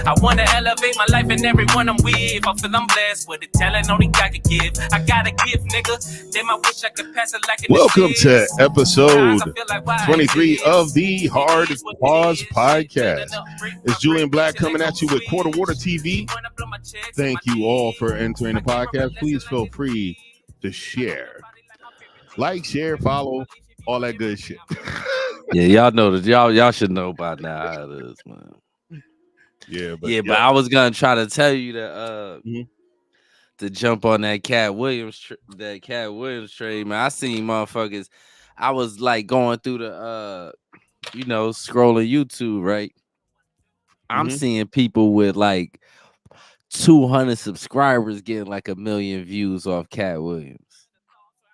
I wanna elevate my life and everyone I'm with. I feel I'm blessed with the talent only God can give. I gotta give, nigga. Damn, I wish I could pass it like an Welcome to assist. episode Like 23 of the Hard Pause Podcast. It's Julian Blaq coming at you with Quarter Water TV. Thank you all for entering the podcast. Please feel free to share. Like, share, follow, all that good shit. Yeah, y'all know that. Y'all should know by now how it is, man. But I was gonna try to tell you to to jump on that Cat Williams trade, man. I seen motherfuckers. I was like going through the scrolling YouTube, right? I'm seeing people with like 200 subscribers getting like 1 million views off Cat Williams.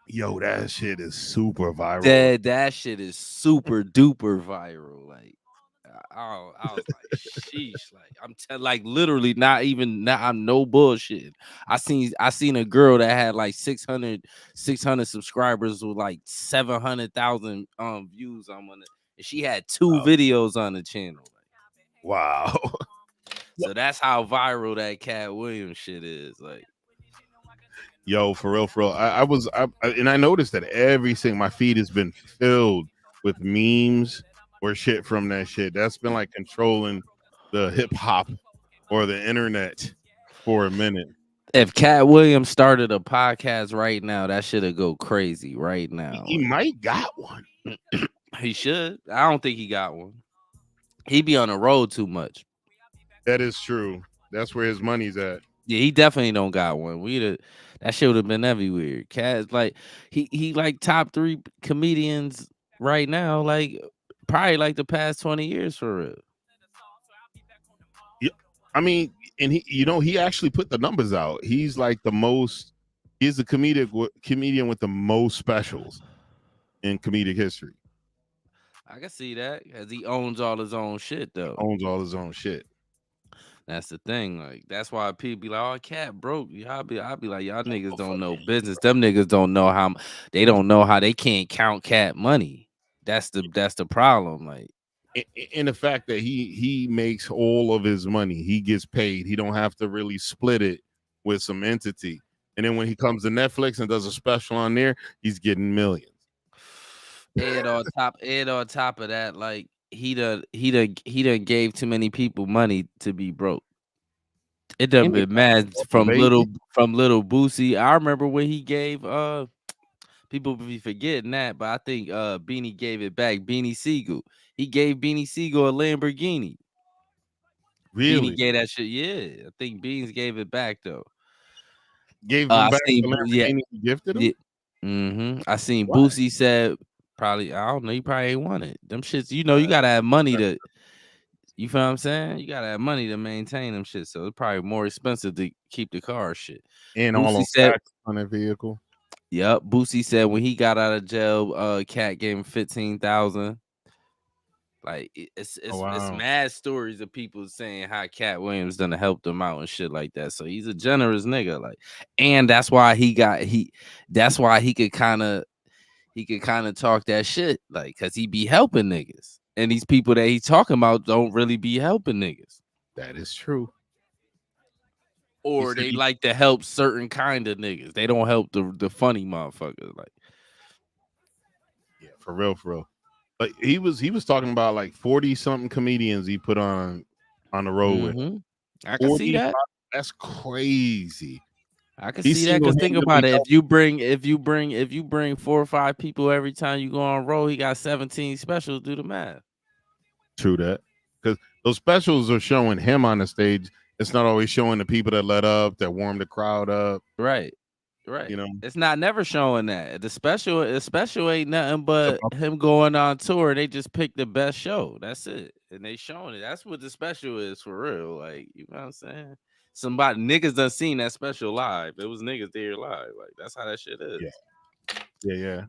Yo, that shit is super viral. That shit is super duper viral. Like, I was like, sheesh. Like, like literally I'm no bullshit. I seen a girl that had like 600 subscribers with like 700,000 views on it, and she had two videos on the channel. Like, wow. So that's how viral that Cat Williams shit is. Like, yo, for real. I noticed that my feed has been filled with memes or shit from that shit. That's been like controlling the hip hop or the internet for a minute. If Cat Williams started a podcast right now, that shit'd go crazy right now. He might got one. He should. I don't think he got one. He be on the road too much. That is true. That's where his money's at. Yeah, he definitely don't got one. That shit would have been everywhere. Cat's like he like top 3 comedians right now, like probably like the past 20 years for real. Yeah, I mean, and he actually put the numbers out. He's like he's the comedian with the most specials in comedic history. I can see that because he owns all his own shit though. That's the thing. Like, that's why people be like, "Oh, Cat broke." I'll be like, "Y'all niggas don't know business. Them niggas don't know how they can't count Cat money. That's the problem." Like, in the fact that he makes all of his money, he gets paid. He don't have to really split it with some entity. And then when he comes to Netflix and does a special on there, he's getting millions. And on top of that, like he done gave too many people money to be broke. It done been mad from little Boosie. I remember when he gave people be forgetting that, but I think Beanie gave it back. Beanie Siegel. He gave Beanie Siegel a Lamborghini. Really? Beanie gave that shit. Yeah, I think Beans gave it back though. Gave him back the Lamborghini he gifted him? Yeah. I seen Boosie said probably, I don't know, he probably ain't want it. Them shits, you gotta have money to, you feel what I'm saying? You gotta have money to maintain them shit. So it's probably more expensive to keep the car shit. And all on tax on that vehicle. Yep. Boosie said when he got out of jail, Cat gave him $15,000. Like it's mad stories of people saying how Cat Williams done help them out and shit like that. So he's a generous nigga. Like, and that's why he could kind of talk that shit, like, cause he be helping niggas. And these people that he's talking about don't really be helping niggas. That is true. Or they like to help certain kind of niggas. They don't help the funny motherfuckers. Like, yeah, for real. Like he was talking about like 40 something comedians he put on the road with. I can see that. That's crazy. I can see that because think about it. If you bring 4 or 5 people every time you go on road, he got 17 specials. Do the math. True that, because those specials are showing him on the stage. It's not always showing the people that let up, that warm the crowd up. Right. It's not never showing that. The special ain't nothing but him going on tour. They just pick the best show. That's it, and they showing it. That's what the special is for real. Like, you know what I'm saying? Somebody niggas done seen that special live. It was niggas there live. Like, that's how that shit is. Yeah.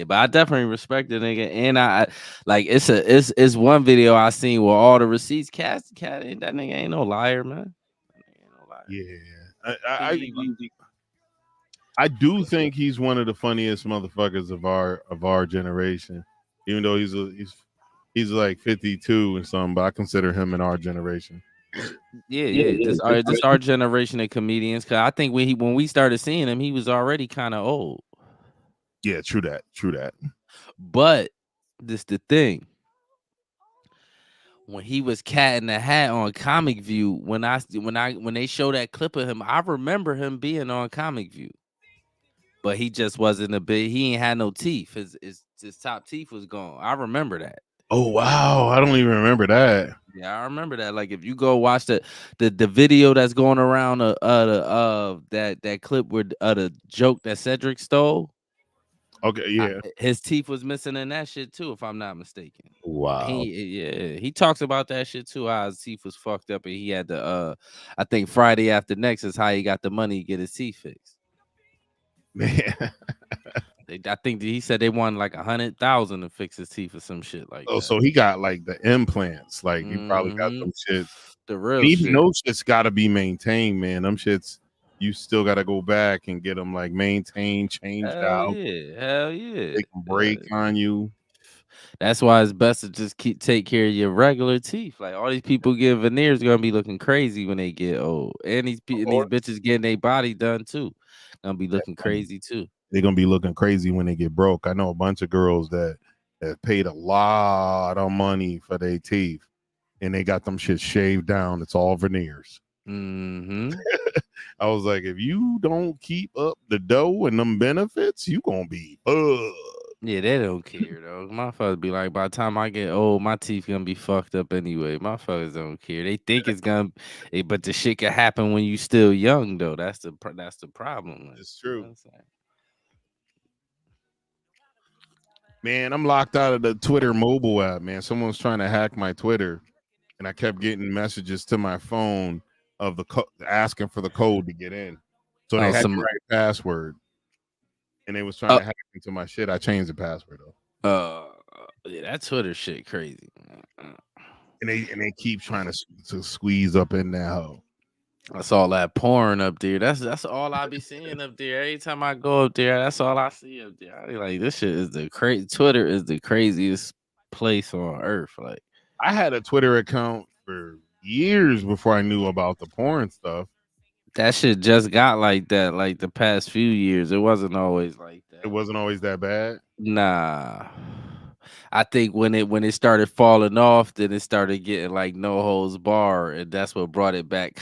But I definitely respect the nigga, and I like it's one video I seen with all the receipts. Cat ain't that nigga ain't no liar, man. Yeah, I do think he's one of the funniest motherfuckers of our generation. Even though he's like 52 and something, but I consider him in our generation. Yeah. This our generation of comedians. Cause I think when we started seeing him, he was already kind of old. Yeah, true that. But this the thing. When he was Cat in the Hat on Comic View, when they show that clip of him, I remember him being on Comic View. But he just wasn't he ain't had no teeth. His top teeth was gone. I remember that. Oh wow, I don't even remember that. Yeah, I remember that. Like if you go watch the video that's going around that clip where the joke that Cedric stole. Okay, yeah. His teeth was missing in that shit too, if I'm not mistaken. Wow. He talks about that shit too. How his teeth was fucked up and he had to I think Friday after next is how he got the money to get his teeth fixed. Man. I think he said they won like 100,000 to fix his teeth or some shit like that. So he got like the implants. Like he probably got some shit. The real and even shit. those shits got to be maintained, man. Them shits, you still got to go back and get them like maintained, changed out. Hell yeah. They can break on you. That's why it's best to just take care of your regular teeth. Like all these people getting veneers gonna be looking crazy when they get old, and these bitches getting their body done too, gonna be looking crazy too. They're gonna be looking crazy when they get broke. I know a bunch of girls that paid a lot of money for their teeth, and they got them shit shaved down. It's all veneers. Mm-hmm. I was like, if you don't keep up the dough and them benefits, you gonna be Yeah, they don't care though. Motherfuckers be like, by the time I get old, my teeth gonna be fucked up anyway. Motherfuckers don't care. They think it's gonna, but the shit can happen when you still young though. That's the problem. Like, it's true. You know what I'm Man, I'm locked out of the Twitter mobile app, man. Someone's trying to hack my Twitter, and I kept getting messages to my phone of the asking for the code to get in. So they had the right password, and they was trying to hack into my shit. I changed the password though. Yeah, that Twitter shit crazy. And they keep trying to squeeze up in that hole. That's all that porn up there. That's all I be seeing up there. Every time I go up there, that's all I see up there. I be like, this shit is the crazy. Twitter is the craziest place on earth. Like, I had a Twitter account for years before I knew about the porn stuff. That shit just got like that, like the past few years. It wasn't always like that. It wasn't always that bad. Nah. I think when it started falling off, then it started getting like no holds bar, and that's what brought it back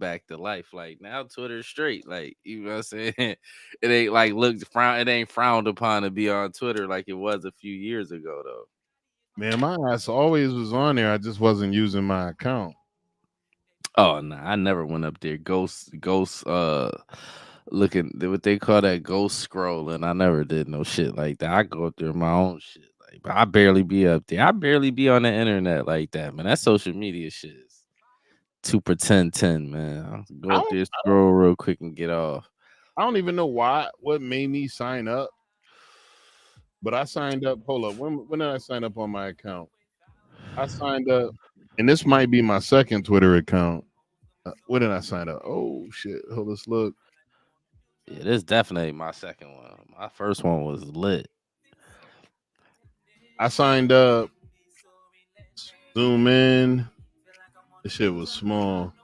back to life. Like now Twitter's straight. Like, you know what I'm saying? It ain't like it ain't frowned upon to be on Twitter like it was a few years ago though. Man, my ass always was on there. I just wasn't using my account. Oh no, I never went up there. Ghost looking what they call that, ghost scrolling. I never did no shit like that. I go through my own shit. Like, but I barely be up there. I barely be on the internet like that, man. That social media shit is too pretend 10, man. I'll go up there, scroll real quick and get off. I don't even know what made me sign up. But I signed up. Hold up. When did I sign up on my account? I signed up, and this might be my second Twitter account. When did I sign up? Oh shit! Hold, let's look. Yeah, this is definitely my second one. My first one was lit. I signed up. Zoom in. This shit was small.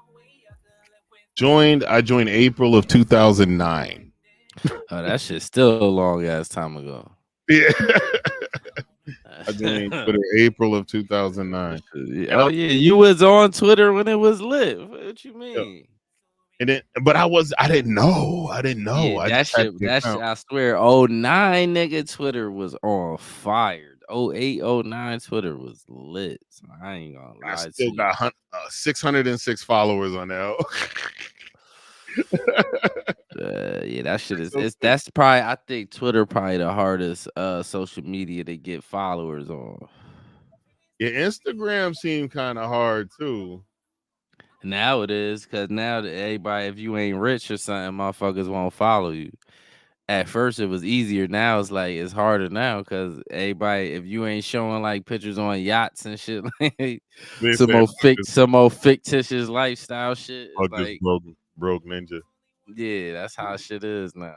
I joined April of 2009. Oh, that shit's still a long ass time ago. Yeah. I joined Twitter April of 2009. Oh yeah, you was on Twitter when it was lit. What you mean? And then, but I didn't know. Yeah, that shit. I swear, 09 nigga, Twitter was on fire. 08, 09 Twitter was lit. So I ain't gonna lie. I still got 606 followers on that. Yeah, that shit is. That's probably. I think Twitter probably the hardest social media to get followers on. Yeah, Instagram seemed kind of hard too. Now it is, because now that everybody, if you ain't rich or something, motherfuckers won't follow you. At first it was easier. Now it's like it's harder now because everybody, if you ain't showing like pictures on yachts and shit, like some more fictitious lifestyle shit. Like broke ninja. Yeah, that's how shit is now.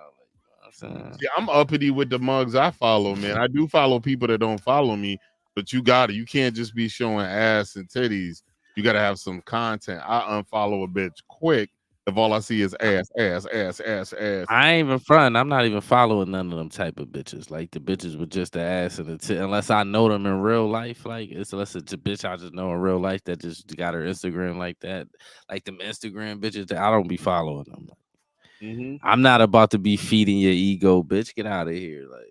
Yeah, I'm uppity with the mugs I follow, man. I do follow people that don't follow me, but you can't just be showing ass and titties You got to have some content. I unfollow a bitch quick if all I see is ass. I ain't even fronting. I'm not even following none of them type of bitches. Like the bitches with just the ass and the tit. Unless I know them in real life. Like unless it's a bitch I just know in real life that just got her Instagram like that. Like them Instagram bitches that I don't be following them. I'm not about to be feeding your ego, bitch. Get out of here. Like,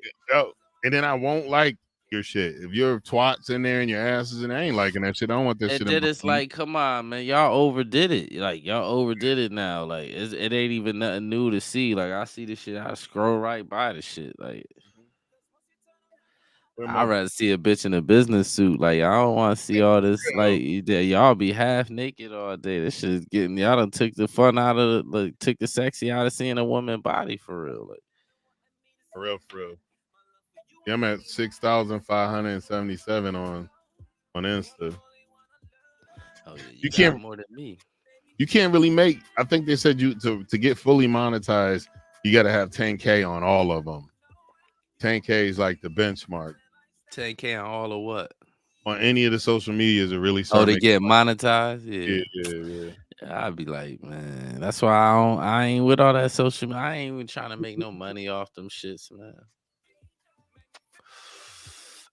and then I won't like your shit. If your twats in there and your asses and I ain't liking that shit. I don't want that shit. And then it's like, come on, man, y'all overdid it. Like y'all overdid it now. Like it ain't even nothing new to see. Like I see the shit, I scroll right by the shit. Like I'd rather see a bitch in a business suit. Like I don't want to see all this. Like y'all be half naked all day. This shit is getting y'all done took the fun out of took the sexy out of seeing a woman body for real. Like for real. Yeah, I'm at 6,577 on Insta. Oh yeah, you got more than me. You can't really make. I think they said you to get fully monetized, you got to have 10K on all of them. 10K is like the benchmark. 10K on all of what? On any of the social medias, it really starts. Oh, to get monetized. Yeah. I'd be like, man, that's why I ain't with all that social media. I ain't even trying to make no money off them shits, man.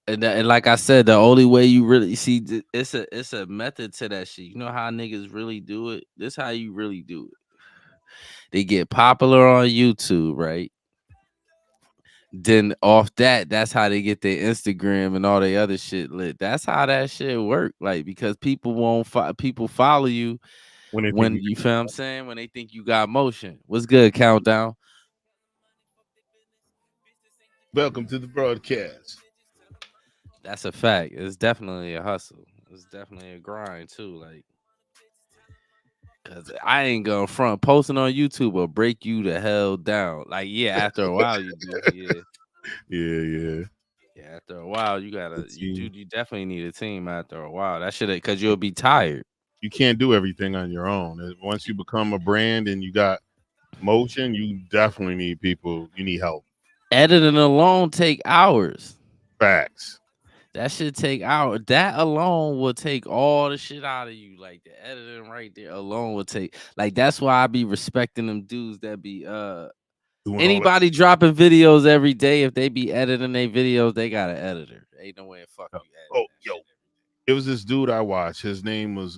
And like I said, the only way you really see it's a method to that shit. You know how niggas really do it? This how you really do it. They get popular on YouTube, right? Then off that's how they get their Instagram and all the other shit lit. That's how that shit work. Like because people people follow you when you feel what I'm saying, when they think you got motion. What's good, Countdown? Welcome to the broadcast. That's a fact. It's definitely a hustle. It's definitely a grind too. Like, cause I ain't gonna front posting on YouTube will break you the hell down. Like, yeah, after a while you do. Yeah. Yeah, after a while you gotta you definitely need a team after a while. That should cause you'll be tired. You can't do everything on your own. Once you become a brand and you got motion, you definitely need people. You need help. Editing alone take hours. Facts. That should take hours. That alone will take all the shit out of you. Like the editing right there alone will take. Like that's why I be respecting them dudes that be anybody dropping videos every day. If they be editing their videos, they got an editor. Ain't no way in fuck you. Oh, yo, it was this dude I watched. His name was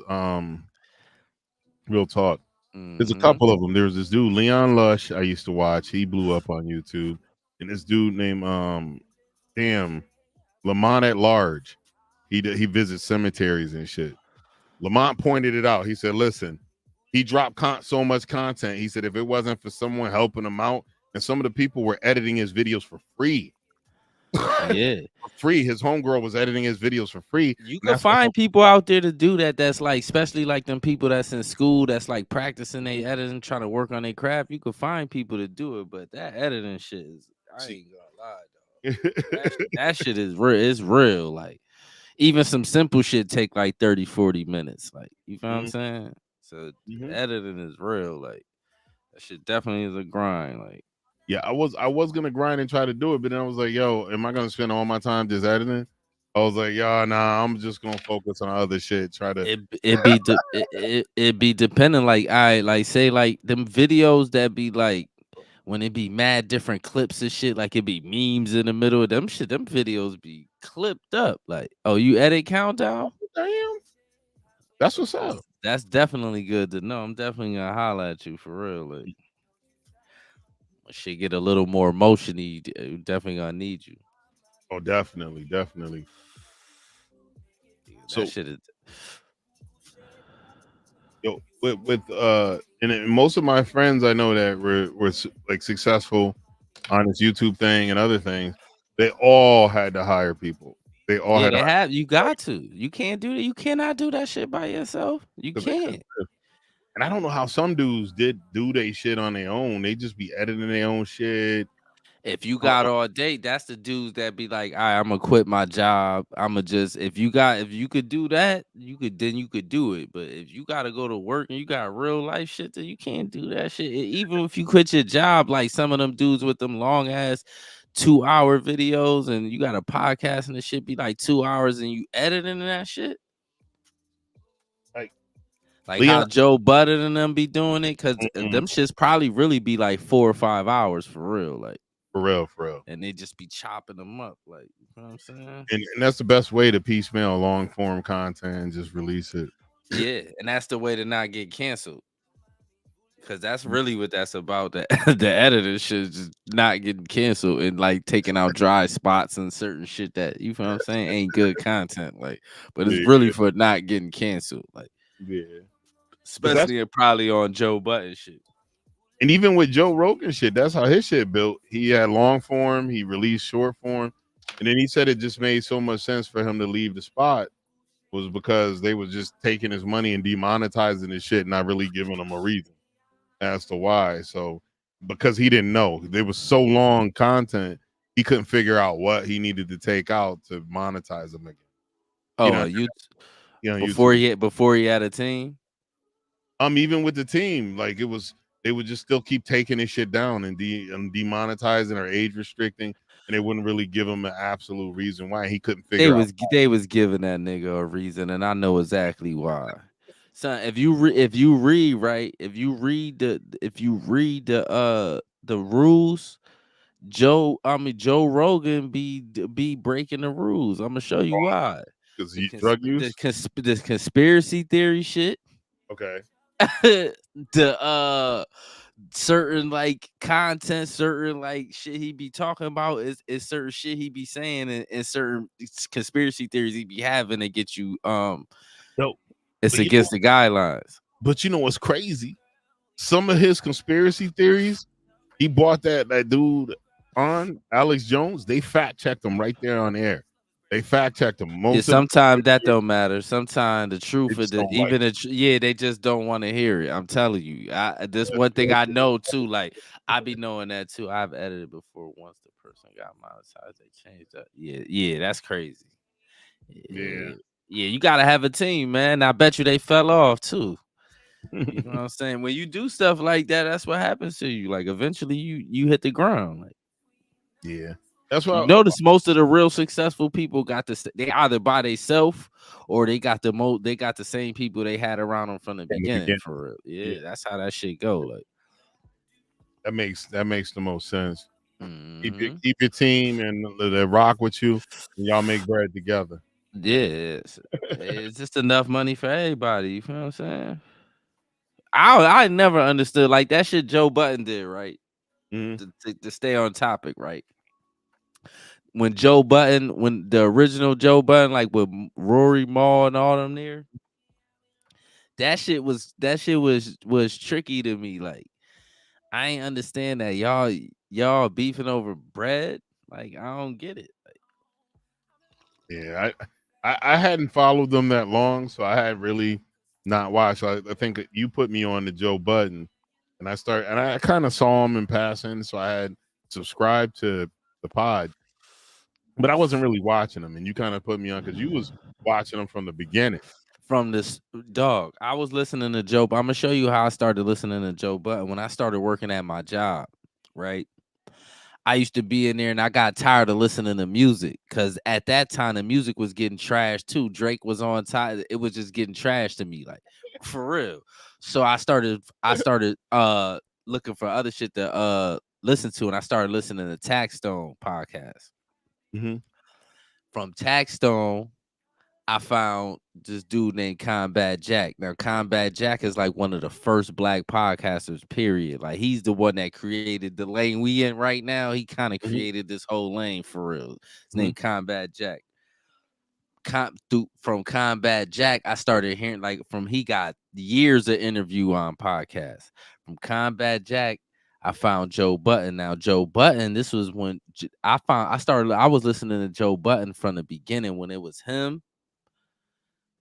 Real Talk. There's a couple of them. There was this dude Leon Lush I used to watch. He blew up on YouTube, and this dude named Lamont at Large. He visits cemeteries and shit. Lamont pointed it out. He said, "Listen, he dropped so much content. He said if it wasn't for someone helping him out, and some of the people were editing his videos for free." Yeah, for free. His homegirl was editing his videos for free. You can find people out there to do that. That's like, especially like them people that's in school, that's like practicing their editing, trying to work on their craft. You can find people to do it, but that editing shit is, I ain't gonna lie, dog. that shit is real. It's real. Like, even some simple shit take like 30, 40 minutes. Like, you know what I'm saying? So editing is real. Like, that shit definitely is a grind. Like, yeah, I was gonna grind and try to do it, but then I was like, yo, am I gonna spend all my time just editing? I was like, yo, nah, I'm just gonna focus on other shit. Try to it be depending. Like, like say like them videos that be like when it be mad different clips and shit, like it be memes in the middle of them shit, them videos be clipped up. Like, oh, you edit Countdown? Damn. That's what's up. That's definitely good to know. I'm definitely gonna holler at you for real. Like, shit get a little more motiony, definitely gonna need you. Oh, definitely. So shit is yo with and most of my friends I know that were like successful on this YouTube thing and other things, they all had to hire people. They all had you got to. You can't do that. You cannot do that shit by yourself. You can't. And I don't know how some dudes do they shit on their own. They just be editing their own shit. If you got all day, that's the dudes that be like, all right, I'm gonna quit my job. I'm gonna just if you could do that, you could do it. But if you gotta go to work and you got real life shit, then you can't do that shit. Even if you quit your job, like some of them dudes with them long ass 2-hour videos and you got a podcast and the shit be like 2 hours and you editing that shit. Like Like Leon, how Joe Budden and them be doing it, because them shits probably really be like 4 or 5 hours for real. Like for real. and they just be chopping them up. Like, you know what I'm saying? And that's the best way to piecemeal long form content and just release it. Yeah, and that's the way to not get canceled. Cause that's really what that's about. The editor should just not getting canceled and like taking out dry spots and certain shit that, you feel what I'm saying, ain't good content. Like, but it's really for not getting canceled. Like, especially probably on Joe Budden shit. And even with Joe Rogan shit, that's how his shit built. He had long form, he released short form, and then he said it just made so much sense for him to leave the spot was because they was just taking his money and demonetizing his shit, not really giving him a reason as to why. So because he didn't know, there was so long content, he couldn't figure out what he needed to take out to monetize them again. Oh, before he had a team. Even with the team, like they would just still keep taking his shit down and demonetizing or age restricting, and they wouldn't really give him an absolute reason why. He couldn't figure out. They was giving that nigga a reason, and I know exactly why. Son, if you read the rules, Joe Rogan be breaking the rules. I'm gonna show you why. Because drug use, the conspiracy theory shit. Okay. The certain like content, certain like shit he be talking about is certain shit he be saying, and certain conspiracy theories he be having to get you it's against the guidelines. But you know what's crazy? Some of his conspiracy theories, he bought that dude on Alex Jones. They fact checked him right there on air. They fact checked him. Sometimes that don't matter. Sometimes the truth is they just don't want to hear it. I'm telling you. This one thing I know too. Like I be knowing that too. I've edited before. Once the person got monetized, they changed that. Yeah, that's crazy. Yeah, you gotta have a team, man. I bet you they fell off too. You know what I'm saying? When you do stuff like that, that's what happens to you. Like eventually you hit the ground. Like, yeah. That's why you notice most of the real successful people they either by themselves or they got the same people they had around them from the beginning. For real. Yeah, that's how that shit go. Like that makes the most sense. Mm-hmm. Keep your team and they rock with you, and y'all make bread together. Yeah, it's just enough money for everybody. You feel what I'm saying? I never understood like that shit Joe Budden did, right? To stay on topic, right? When the original Joe Budden, like with Rory Maul and all them there, that shit was tricky to me. Like I ain't understand that y'all beefing over bread. Like I don't get it. Like, yeah, I hadn't followed them that long, so I had really not watched. I think you put me on to Joe Budden, and I kind of saw him in passing, so I had subscribed to the pod. But I wasn't really watching them, and you kind of put me on because you was watching them from the beginning. From this dog, I was listening to Joe. I'm gonna show you how I started listening to Joe Budden when I started working at my job. Right, I used to be in there, and I got tired of listening to music because at that time the music was getting trashed too. Drake was on time; it was just getting trashed to me, like for real. So I started looking for other shit to listen to, and I started listening to Taxstone podcast. Mm-hmm. From Taxstone, I found this dude named Combat Jack. Now, Combat Jack is like one of the first black podcasters, period. Like he's the one that created the lane we in right now. He kind of created this whole lane for real. His name Combat Jack. From Combat Jack, I started hearing he got years of interview on podcasts. From Combat Jack, I found Joe Budden. Now, Joe Budden, this was when I was listening to Joe Budden from the beginning when it was him.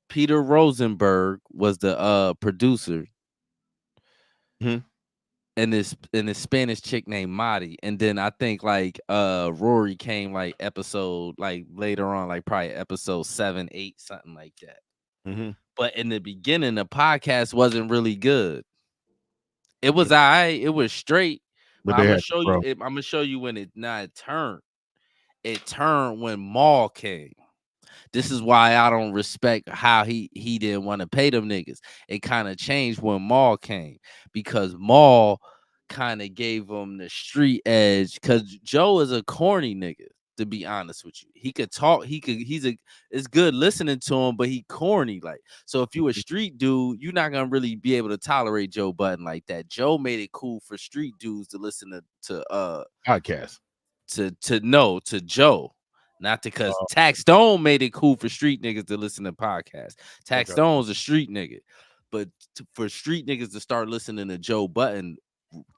Peter Rosenberg was the producer. Mm-hmm. And this Spanish chick named Madi. And then I think Rory came episode later on, probably episode 7, 8, something like that. Mm-hmm. But in the beginning, the podcast wasn't really good. It was all right. It was straight. But I'm gonna show you when it turned. It turned when Maul came. This is why I don't respect how he didn't want to pay them niggas. It kind of changed when Maul came, because Maul kind of gave him the street edge, because Joe is a corny nigga, to be honest with you. He could talk, it's good listening to him, but he corny. Like, so if you a street dude, you're not gonna really be able to tolerate Joe Budden like that. Joe made it cool for street dudes to listen to podcast. To Joe. Not because Tax Stone made it cool for street niggas to listen to podcasts. Tax Stone's a street nigga. But for street niggas to start listening to Joe Budden,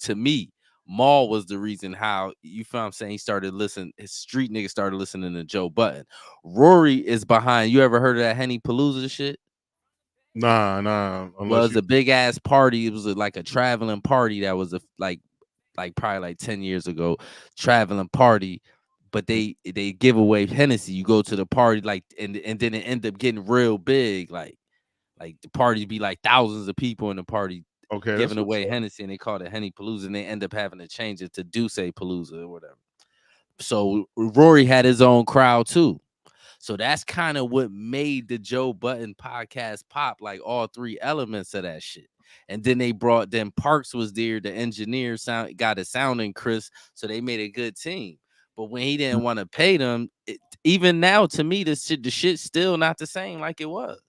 to me, Maul was the reason how, you feel what I'm saying, his street niggas started listening to Joe Budden. Rory is behind. You ever heard of that Henny Palooza shit? Nah. Well, it was a big ass party. It was like a traveling party that was like probably like 10 years ago, traveling party. But they give away Hennessy. You go to the party, like, and then it end up getting real big. Like the party be like thousands of people in the party, giving away Hennessy, and they call it Henny Palooza, and they end up having to change it to Duce Palooza or whatever. So Rory had his own crowd too. So that's kind of what made the Joe Budden podcast pop, like all three elements of that shit. And then Parks was there, the engineer got it sounding crisp, so they made a good team. But when he didn't want to pay them, even now, to me, the shit's still not the same like it was.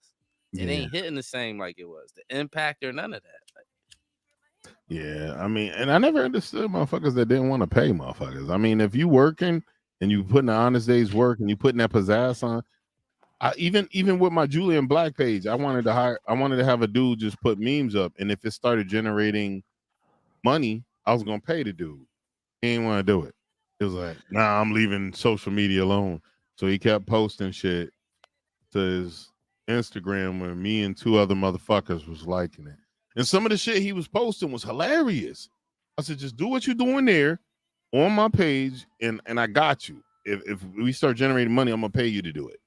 It ain't hitting the same like it was. The impact or none of that. Yeah, I mean, and I never understood motherfuckers that didn't want to pay motherfuckers. I mean, if you working and you putting an honest day's work and you putting that pizzazz on, even with my Julian Blaq page, I wanted to have a dude just put memes up, and if it started generating money, I was gonna pay the dude. He didn't want to do it. It was like, nah, I'm leaving social media alone. So he kept posting shit to his Instagram where me and two other motherfuckers was liking it. And some of the shit he was posting was hilarious. I said, just do what you're doing there on my page, and I got you. If we start generating money, I'm gonna pay you to do it.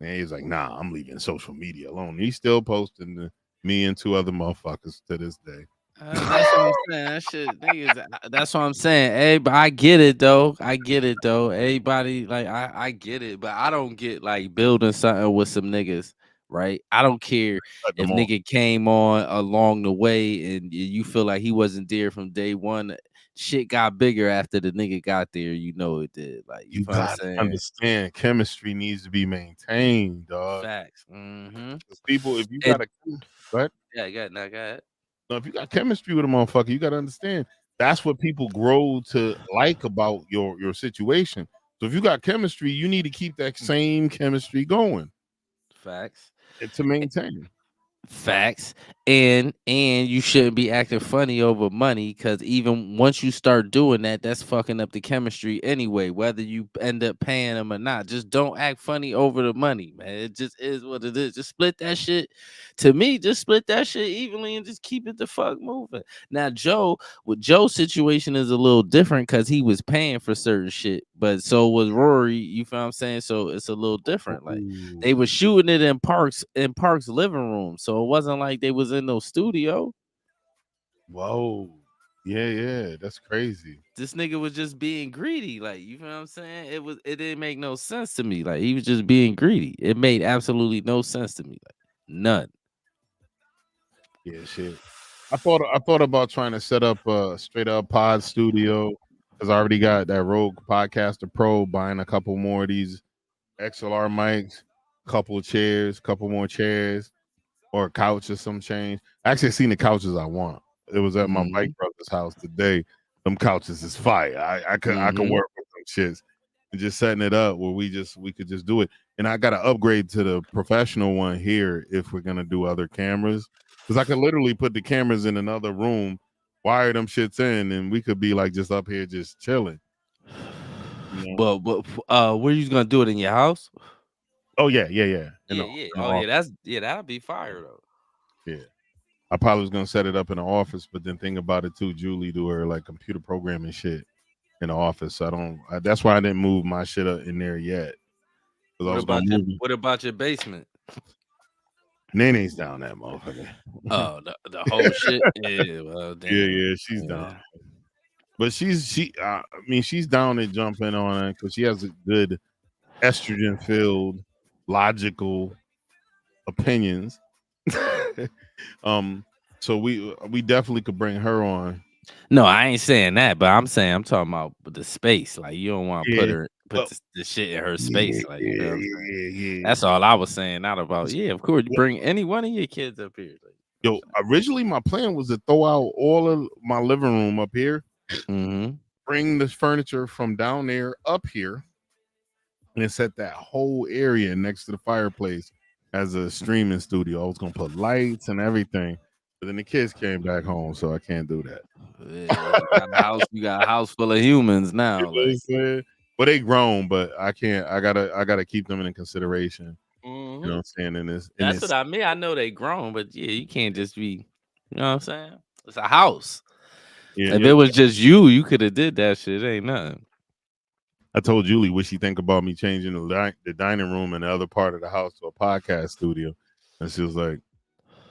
And he's like, nah, I'm leaving social media alone. He's still posting me and two other motherfuckers to this day. That's what I'm saying. That shit, niggas. That's what I'm saying. Hey, but I get it though. Everybody, like, I get it, but I don't get like building something with some niggas, right? I don't care if nigga came on along the way and you feel like he wasn't there from day one. Shit got bigger after the nigga got there. You know it did. Like, you know what I'm saying? Understand, chemistry needs to be maintained, dog. Facts. Mm-hmm. People, if you got a, right? Yeah, go ahead. No, if you got chemistry with a motherfucker, you got to understand that's what people grow to like about your situation. So if you got chemistry, you need to keep that same chemistry going. Facts. To maintain. Facts. And you shouldn't be acting funny over money, because even once you start doing that, that's fucking up the chemistry anyway, whether you end up paying them or not. Just don't act funny over the money, man. It just is what it is. Just split that shit. To me, just split that shit evenly and just keep it the fuck moving. Now, Joe's situation is a little different because he was paying for certain shit, but so was Rory. You feel what I'm saying? So it's a little different. Like, they were shooting it in Park's living room, so it wasn't like they was in no studio. Whoa. Yeah, that's crazy. This nigga was just being greedy. Like, you know what I'm saying? It didn't make no sense to me. Like, he was just being greedy. It made absolutely no sense to me. Like, none. Yeah, shit. I thought about trying to set up a straight up pod studio, because I already got that Rogue Podcaster Pro, buying a couple more of these XLR mics, couple more chairs, or a couch or some change. I actually seen the couches I want. It was at my bike brother's house today. Them couches is fire. I could work with them shits, and just setting it up where we could just do it. And I got to upgrade to the professional one here if we're gonna do other cameras, because I could literally put the cameras in another room, wire them shits in, and we could be like just up here just chilling. You know? But where you gonna do it, in your house? Oh yeah. That'll be fire though. Yeah. I probably was gonna set it up in the office, but then think about it too. Julie do her like computer programming shit in the office. So that's why I didn't move my shit up in there yet. What about your basement? Nene's down that motherfucker. Oh, the whole shit. Yeah, well, damn. Yeah, she's down. But she's down to jump in on it because she has a good estrogen filled logical opinions. So we definitely could bring her on. No, I ain't saying that, but I'm talking about the space. Like you don't want to Yeah. put the shit in her Yeah, space. Like you know what I'm saying? yeah. That's all I was saying. Not about of course, bring any one of your kids up here. Like, yo, originally my plan was to throw out all of my living room up here, bring this furniture from down there up here, and set that whole area next to the fireplace as a streaming studio. I was gonna put lights and everything, but then the kids came back home, so I can't do that. Yeah, you got a house full of humans now. Like, but they grown, but I can't. I gotta keep them in consideration. You know what I'm saying? That's what I mean. I know they grown, but yeah, you can't just be. You know what I'm saying? It's a house. Yeah, if it was just you could have did that shit. It ain't nothing. I told Julie what she think about me changing the dining room in the other part of the house to a podcast studio, and she was like,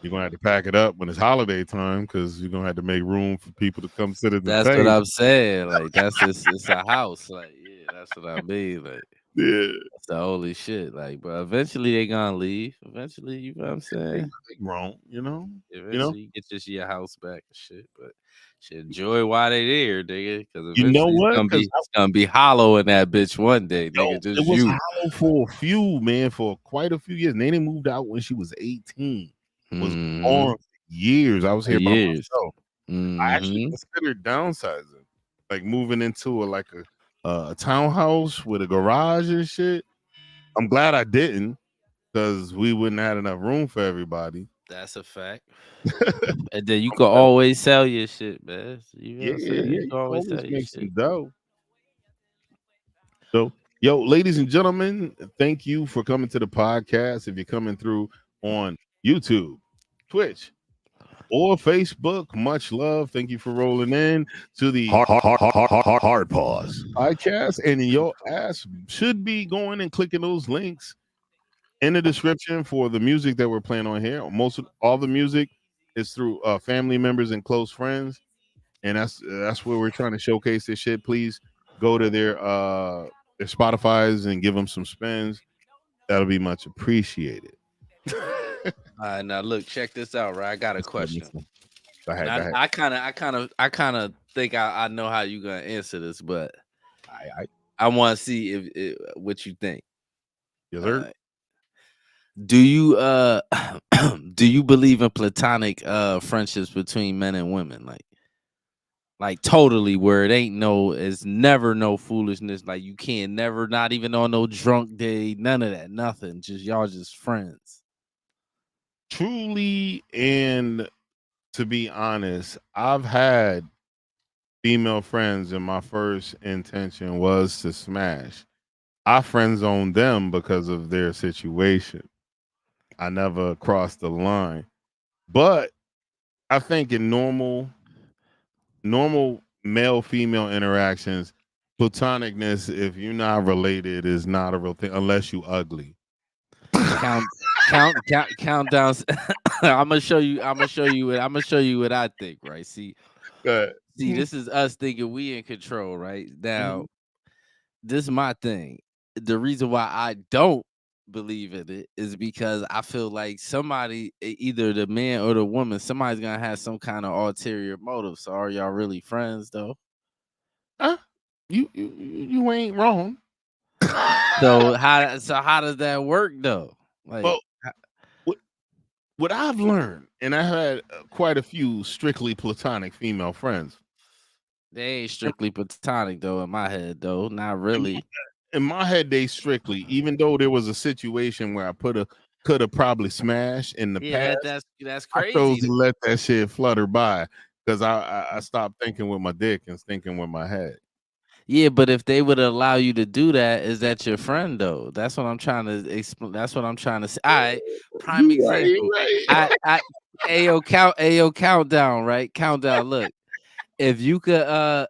"You're gonna have to pack it up when it's holiday time because you're gonna have to make room for people to come sit at the table." That's what I'm saying. Like it's a house. Like that's what I mean. Like that's the holy shit. Like, but eventually they gonna leave. Eventually, you know what I'm saying? They grown, Eventually you get your house back and shit. But shit, enjoy while they there, nigga. Because you know what? It's gonna be hollow in that bitch one day, nigga. It was hollow for a few, man, for quite a few years. And they didn't moved out when she was 18. Was gone for years. I was here by myself. I actually considered downsizing, like moving into a townhouse with a garage and shit. I'm glad I didn't, because we wouldn't have enough room for everybody. That's a fact. And then you can always sell your shit, man. You know what I'm saying? You can always sell your make shit. some dough. So, yo, ladies and gentlemen, thank you for coming to the podcast. If you're coming through on YouTube, Twitch, or Facebook, much love. Thank you for rolling in to the Hard Pause podcast. And your ass should be going and clicking those links in the description for the music that we're playing on here. All the music is through family members and close friends, and that's where we're trying to showcase this shit. Please go to their Spotify's and give them some spins. That'll be much appreciated. All right, now look, check this out, right? I got a question. Go ahead. I kind of think I know how you're gonna answer this, but I want to see if what you think. Yes, sir. Do you do you believe in platonic friendships between men and women, like totally, where it's never no foolishness, like you can't never, not even on no drunk day, none of that, nothing, just y'all just friends? Truly, and to be honest, I've had female friends and my first intention was to smash. I friend zoned them because of their situation. I never crossed the line. But I think in normal male female interactions, platonicness, if you're not related, is not a real thing unless you ugly. Count down. I'm gonna show you what I think, right? See, this is us thinking we in control, right? Now, this is my thing. The reason why I don't believe in it is because I feel like somebody, either the man or the woman, somebody's gonna have some kind of ulterior motive. So are y'all really friends though? You ain't wrong. So how does that work though? Like, well, what I've learned, and I had quite a few strictly platonic female friends. They ain't strictly platonic though in my head though, not really. In my head, they strictly, even though there was a situation where I could have probably smashed in the past. That's crazy. I chose to let that shit flutter by because I stopped thinking with my dick and thinking with my head. Yeah, but if they would allow you to do that, is that your friend though? That's what I'm trying to explain. That's what I'm trying to say. All right, prime example. Right. Ayo, countdown, right? Countdown. Look, if you could,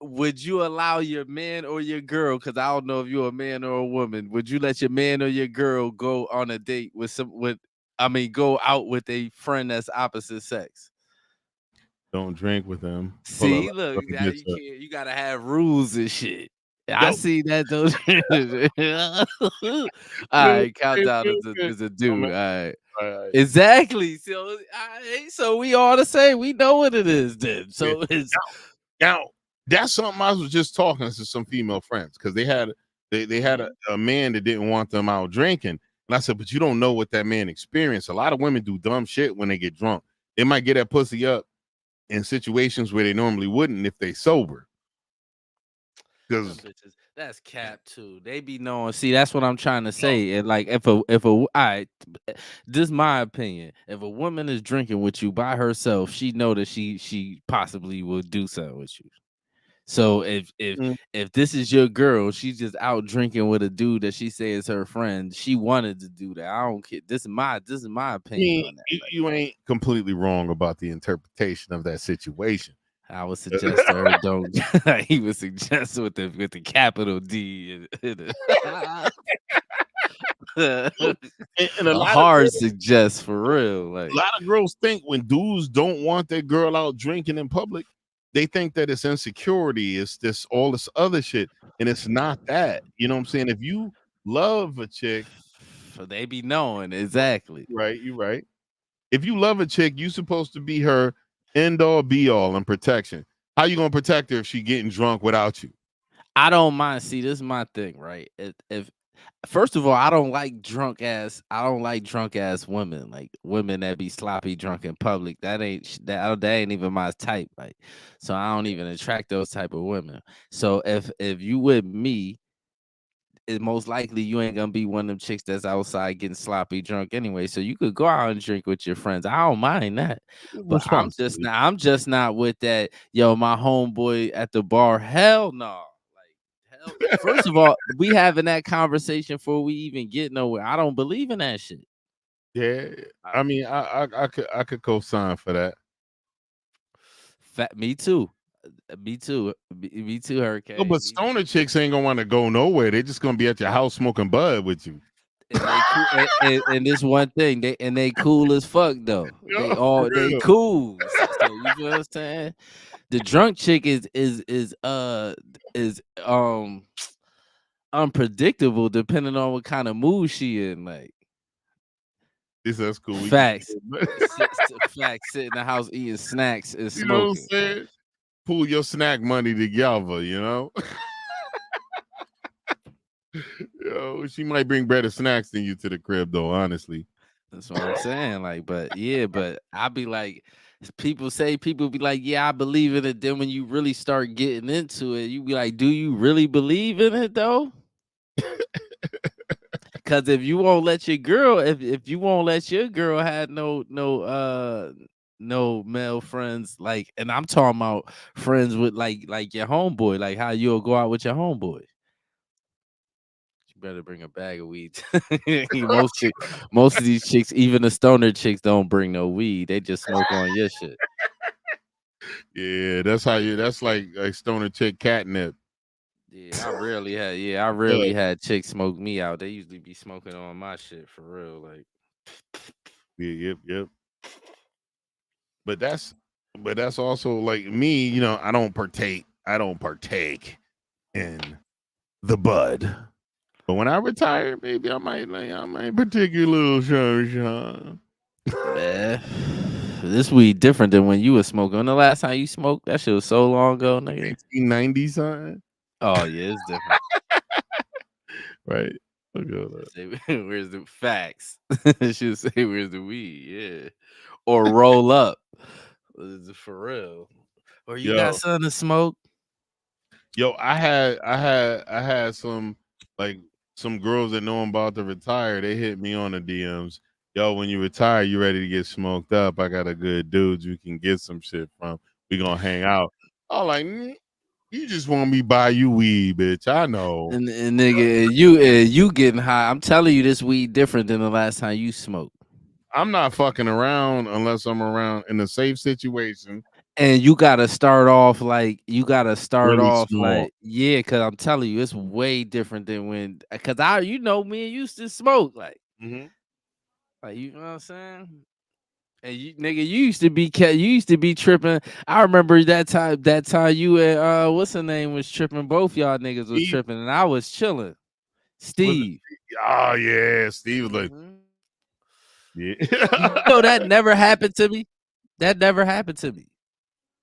would you allow your man or your girl? Because I don't know if you're a man or a woman. Would you let your man or your girl go on a date go out with a friend that's opposite sex? Don't drink with them. See, look, now you gotta have rules and shit. I see that though. All right, countdown is a dude. All right. Exactly. So, so we all the same. We know what it is then. So it's now that's something I was just talking to some female friends because they had a man that didn't want them out drinking, and I said, but you don't know what that man experienced. A lot of women do dumb shit when they get drunk. They might get that pussy up in situations where they normally wouldn't if they sober. Because that's cap too. They be knowing. See, that's what I'm trying to say. And like, if all right, this is my opinion. If a woman is drinking with you by herself, she know that she possibly will do something with you. So if this is your girl, she's just out drinking with a dude that she says is her friend. She wanted to do that. I don't care. This is my opinion on that. You ain't completely wrong about the interpretation of that situation. I would suggest to her don't. He would suggest with the capital D. And a hard suggest for real. Like a lot of girls think when dudes don't want their girl out drinking in public, they think that it's insecurity, it's this all this other shit, and it's not that. You know what I'm saying? If you love a chick, they be knowing exactly. Right, you're right. If you love a chick, you supposed to be her end all be all in protection. How you gonna protect her if she getting drunk without you? I don't mind. See, this is my thing, right? If first of all, I don't like drunk ass women, like women that be sloppy drunk in public. That ain't even my type. Like, so I don't even attract those type of women. So if you with me, it's most likely you ain't gonna be one of them chicks that's outside getting sloppy drunk anyway. So you could go out and drink with your friends. I don't mind that. But I'm just not with that. Yo, my homeboy at the bar. Hell no. First of all, we having that conversation before we even get nowhere. I don't believe in that shit. Yeah, I mean, I could co-sign for that. Me too. Me too, Hurricane. No, but stoner chicks ain't gonna want to go nowhere. They're just gonna be at your house smoking bud with you. And this one thing, they cool as fuck though. They cool. So you know what I'm saying? The drunk chick is unpredictable depending on what kind of mood she in. Like, that's cool. Facts. Facts. Sit in the house eating snacks and smoking. You know what I'm saying? Pull your snack money together, you know. Yo, she might bring better snacks than you to the crib, though. Honestly, that's what I'm saying. Like, but I be like, people be like, yeah, I believe in it. Then when you really start getting into it, you be like, do you really believe in it though? Because if you won't let your girl, if you won't let your girl have no male friends, like, and I'm talking about friends with like your homeboy, like how you'll go out with your homeboy. You better bring a bag of weed. Most of these chicks, even the stoner chicks, don't bring no weed. They just smoke on your shit. Yeah, that's like stoner chick catnip. Yeah, I rarely had chicks smoke me out. They usually be smoking on my shit for real. Like, yep. But that's also like me, you know, I don't partake in the bud. But when I retire, maybe I might partake a little Shawn. This weed different than when you were smoking. When the last time you smoked, that shit was so long ago, nigga. 1990 something. Oh yeah, it's different. Right. Where's the facts? Should say where's the weed, yeah. Or roll up. For real. Or you got something to smoke? Yo, I had some girls that know I'm about to retire. They hit me on the DMs. Yo, when you retire, you ready to get smoked up? I got a good dude you can get some shit from. We gonna hang out. I'm like, you just want me buy you weed, bitch. I know. And nigga, you getting high. I'm telling you, this weed different than the last time you smoked. I'm not fucking around unless I'm around in a safe situation. And you gotta start off like really small. Yeah, because I'm telling you, it's way different than when me and used to smoke like. Mm-hmm. Like, you know what I'm saying? And you used to be tripping. I remember that time you and what's her name was tripping. Both y'all niggas was Steve, tripping, and I was chilling. was it? Steve. Oh yeah, Steve was like, yeah. No, that never happened to me. That never happened to me.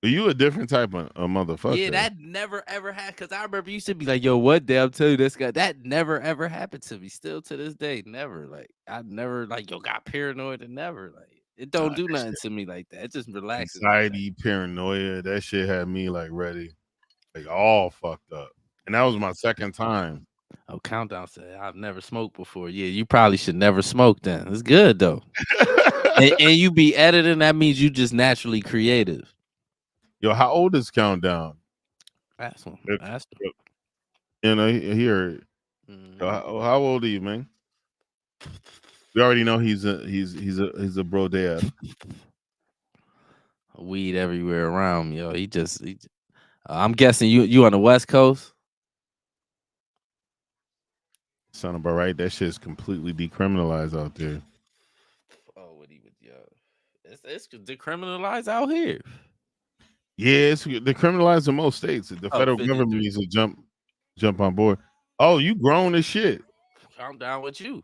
You a different type of a motherfucker. Yeah, that never ever happened. Cause I remember you used to be like, "Yo, what day?" I'm telling you, this guy. That never ever happened to me. Still to this day, never. Like I never like yo got paranoid and never like it don't do nothing to me like that. It just relaxes anxiety, paranoia. That shit had me like ready, like all fucked up. And that was my second time. Oh, Countdown said I've never smoked before. Yeah, you probably should never smoke then. It's good though. and you be editing, that means you just naturally creative. Yo, how old is Countdown? That's one. You know, here. How old are you, man? We already know he's a bro dad. Weed everywhere around me, yo. I'm guessing you on the West Coast. Sound about right. That shit's completely decriminalized out there. Oh, what he would it's decriminalized out here. Yeah, it's decriminalized in most states. The federal government needs to jump on board. Oh, you grown as shit. I'm down with you.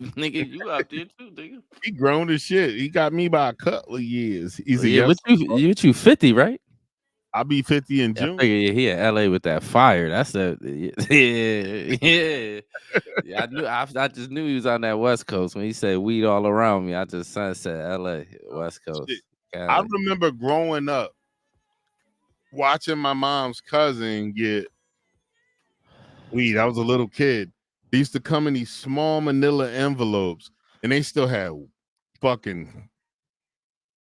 Nigga, you out there too, nigga. He grown as shit. He got me by a couple of years. He's what you 50, right? I'll be 50 in June. I figure he at LA with that fire. That's yeah. I just knew he was on that West Coast when he said weed all around me. I just said LA, West Coast. I remember growing up watching my mom's cousin get weed. I was a little kid. They used to come in these small manila envelopes, and they still had fucking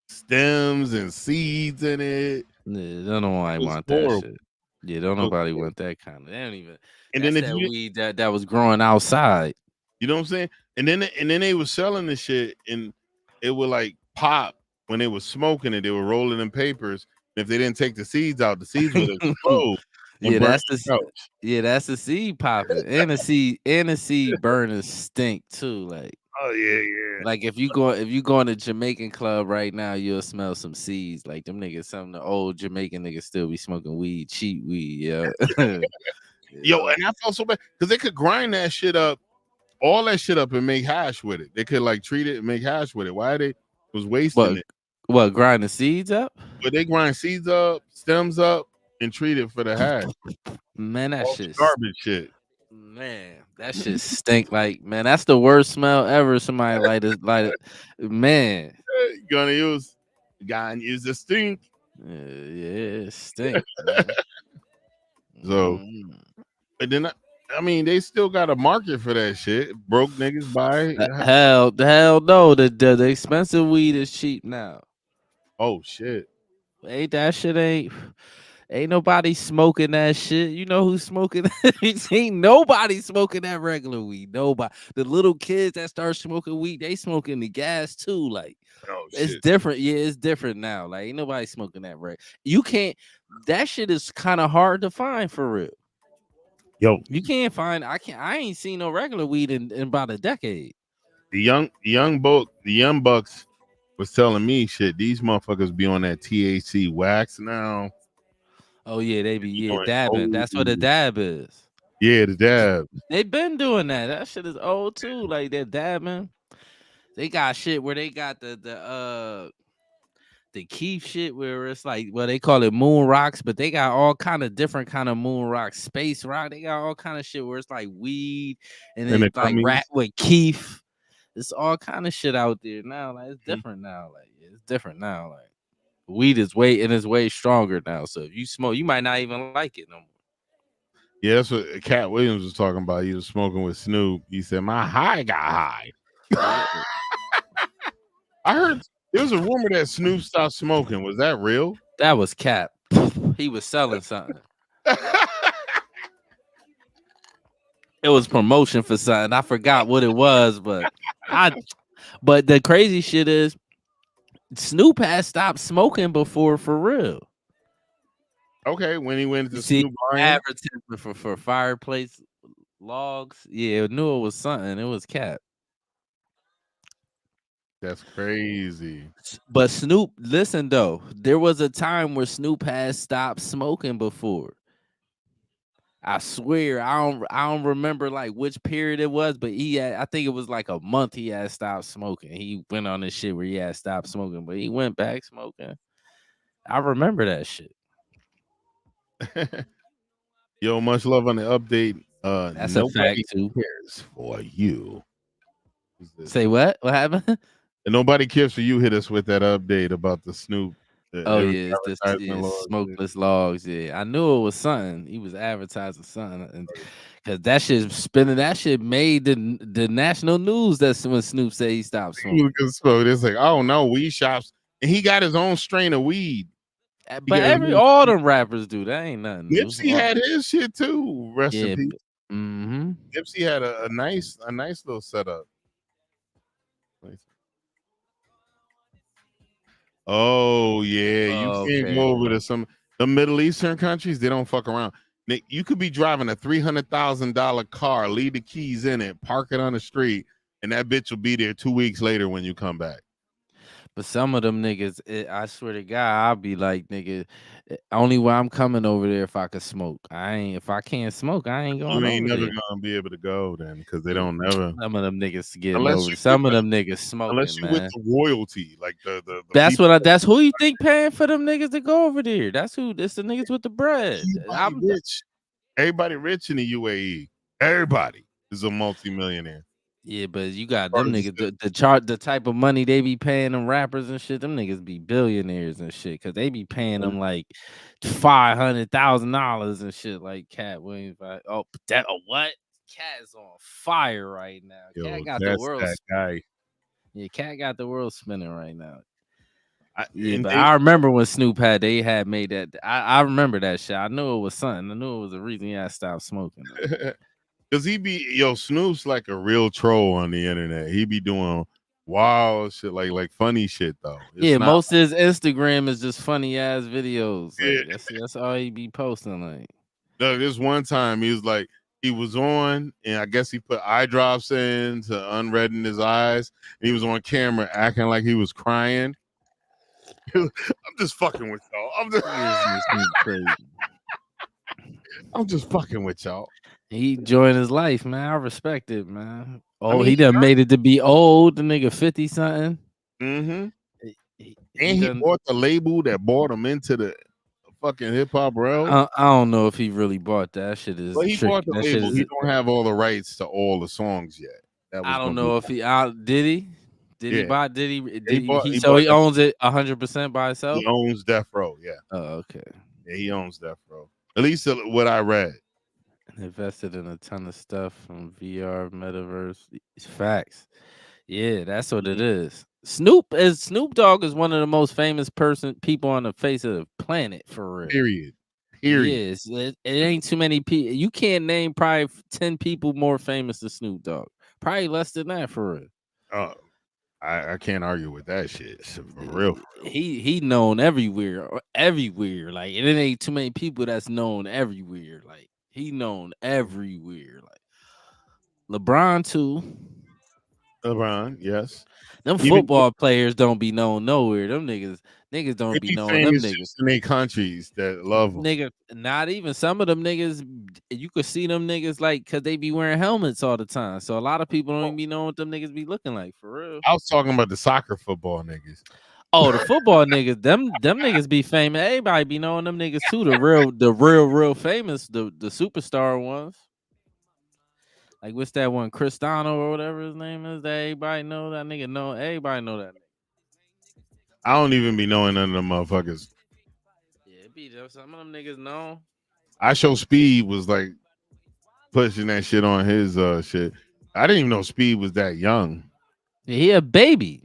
stems and seeds in it. Yeah, don't know why I want that shit. Yeah, don't nobody want that kind of. They don't even. And then that weed that was growing outside. You know what I'm saying? And then they were selling the shit, and it would like pop when they were smoking it. They were rolling in papers. And if they didn't take the seeds out, the seeds would explode. Yeah, that's the seed popping, and the seed burners stink too. Like, oh yeah. Like if you go in a Jamaican club right now, you'll smell some seeds. Like them niggas, some of the old Jamaican niggas still be smoking weed, cheap weed. Yeah. Yo, and I felt so bad because they could grind that shit up, all that shit up, and make hash with it. They could like treat it and make hash with it. Why they was wasting it? What, grind the seeds up? But they grind seeds up, stems up, and treat it for the hash. Man, that shit garbage shit. Man, that shit stink. Like, man, that's the worst smell ever. Somebody like it, man. Gonna use the stink. Yeah, stink. So, and then I mean, they still got a market for that shit. Broke niggas buy. Hell no. The expensive weed is cheap now. Oh shit! Ain't nobody smoking that shit. You know who's smoking? Ain't nobody smoking that regular weed. Nobody. The little kids that start smoking weed, they smoking the gas too. Like, it's different. Yeah, it's different now. Like, ain't nobody smoking that right. You can't. That shit is kind of hard to find for real. Yo, you can't find. I ain't seen no regular weed in about a decade. The young bucks was telling me shit. These motherfuckers be on that THC wax now. Oh yeah, they be dabbing. That's what a dab is. Yeah, the dab. They been doing that. That shit is old too. Like they're dabbing. They got shit where they got the Keef shit where it's like, well, they call it moon rocks, but they got all kind of different kind of moon rocks, space rock. They got all kind of shit where it's like weed and then like rap with Keef. It's all kind of shit out there now. Like it's different now. Like it's different now. Like weed is way stronger now. So if you smoke, you might not even like it no more. Yeah, that's what Cat Williams was talking about. He was smoking with Snoop. He said, "My high got high." I heard there was a rumor that Snoop stopped smoking. Was that real? That was cap. He was selling something. It was promotion for something. I forgot what it was, but the crazy shit is Snoop has stopped smoking before for real. Okay, when he went to Snoop advertisement for fireplace logs. Yeah, I knew it was something. It was cap. That's crazy. But Snoop, listen though, there was a time where Snoop had stopped smoking before. I swear, I don't remember like which period it was, but I think it was like a month he had stopped smoking. He went on this shit where he had stopped smoking, but he went back smoking. I remember that shit. Yo, much love on the update. That's a Nobody fact too. cares for you. Say what? What happened? And nobody cares for you. Hit us with that update about the Snoop. Oh yeah, it's this Laws, smokeless logs. Yeah, I knew it was something. He was advertising something, because that shit spinning. That shit made the national news. That's when Snoop said he stopped smoking. It's like, oh no, weed shops, and he got his own strain of weed. But all them rappers do. That ain't nothing. Nipsey had his shit too. Rest in peace. Mm-hmm. Nipsey had a nice little setup. Oh yeah, you can't go over to the Middle Eastern countries. They don't fuck around. Nick, you could be driving a $300,000 car, leave the keys in it, park it on the street, and that bitch will be there 2 weeks later when you come back. But some of them niggas, I swear to God, I'll be like, nigga, only way I'm coming over there if I could smoke. If I can't smoke, I ain't going. You ain't over never there. gonna be able to go then, because they don't never. Some of them niggas get over. Some of them niggas smoking. Unless you man. with the royalty, like the that's who you think paying for them niggas to go over there. That's the niggas with the bread. Everybody rich. Everybody rich in the UAE. Everybody is a multimillionaire. Yeah, but you got them niggas, the type of money they be paying them rappers and shit. Them niggas be billionaires and shit, because they be paying them like $500,000 and shit. Like Cat Williams, what? Cat is on fire right now. Cat got the world. That guy. Yeah, Cat got the world spinning right now. But I remember when Snoop they had made that. I remember that shit. I knew it was something. I knew it was a reason he had stopped smoking. Cause Snoop's like a real troll on the internet. He be doing wild shit, like funny shit though. Most of his Instagram is just funny ass videos. Like, that's all he be posting. Like, this one time he was like, he was on, and I guess he put eye drops in to unredden his eyes. And he was on camera acting like he was crying. I'm just fucking with y'all. I'm just fucking with y'all. He enjoying his life, man. I respect it, man. He done made it to be old. The nigga 50 something. Mm-hmm. And he bought the label that bought him into the fucking hip hop realm. I don't know if he really bought that shit. Well, he bought the label. He don't have all the rights to all the songs yet. I don't know if he did he. Did he buy? Did he? So he owns it 100% by himself. He owns Death Row. Yeah. Oh, okay. Yeah, he owns Death Row. At least what I read. Invested in a ton of stuff from VR, metaverse. It's facts. Yeah, that's what it is. Snoop Dogg is one of the most famous people on the face of the planet, for real. Period. Yes, it ain't too many people. You can't name probably 10 people more famous than Snoop Dogg. Probably less than that, for real. I can't argue with that shit. For real. He known everywhere. Like, it ain't too many people that's known everywhere. Like, he known everywhere. Like LeBron too. LeBron, yes. Them football players don't be known nowhere. Them niggas don't be known. Them niggas in their countries that love them. Nigga, not even some of them niggas. You could see them niggas like, cause they be wearing helmets all the time. So a lot of people don't even be knowing what them niggas be looking like, for real. I was talking about the soccer football niggas. Oh, the football niggas, them niggas be famous. Everybody be knowing them niggas too. The real famous, the superstar ones. Like, what's that one, Cristiano or whatever his name is? That everybody know that nigga. Everybody know that nigga. I don't even be knowing none of them motherfuckers. Yeah, it be some of them niggas know. I Show Speed was like pushing that shit on his shit. I didn't even know Speed was that young. Yeah, he a baby.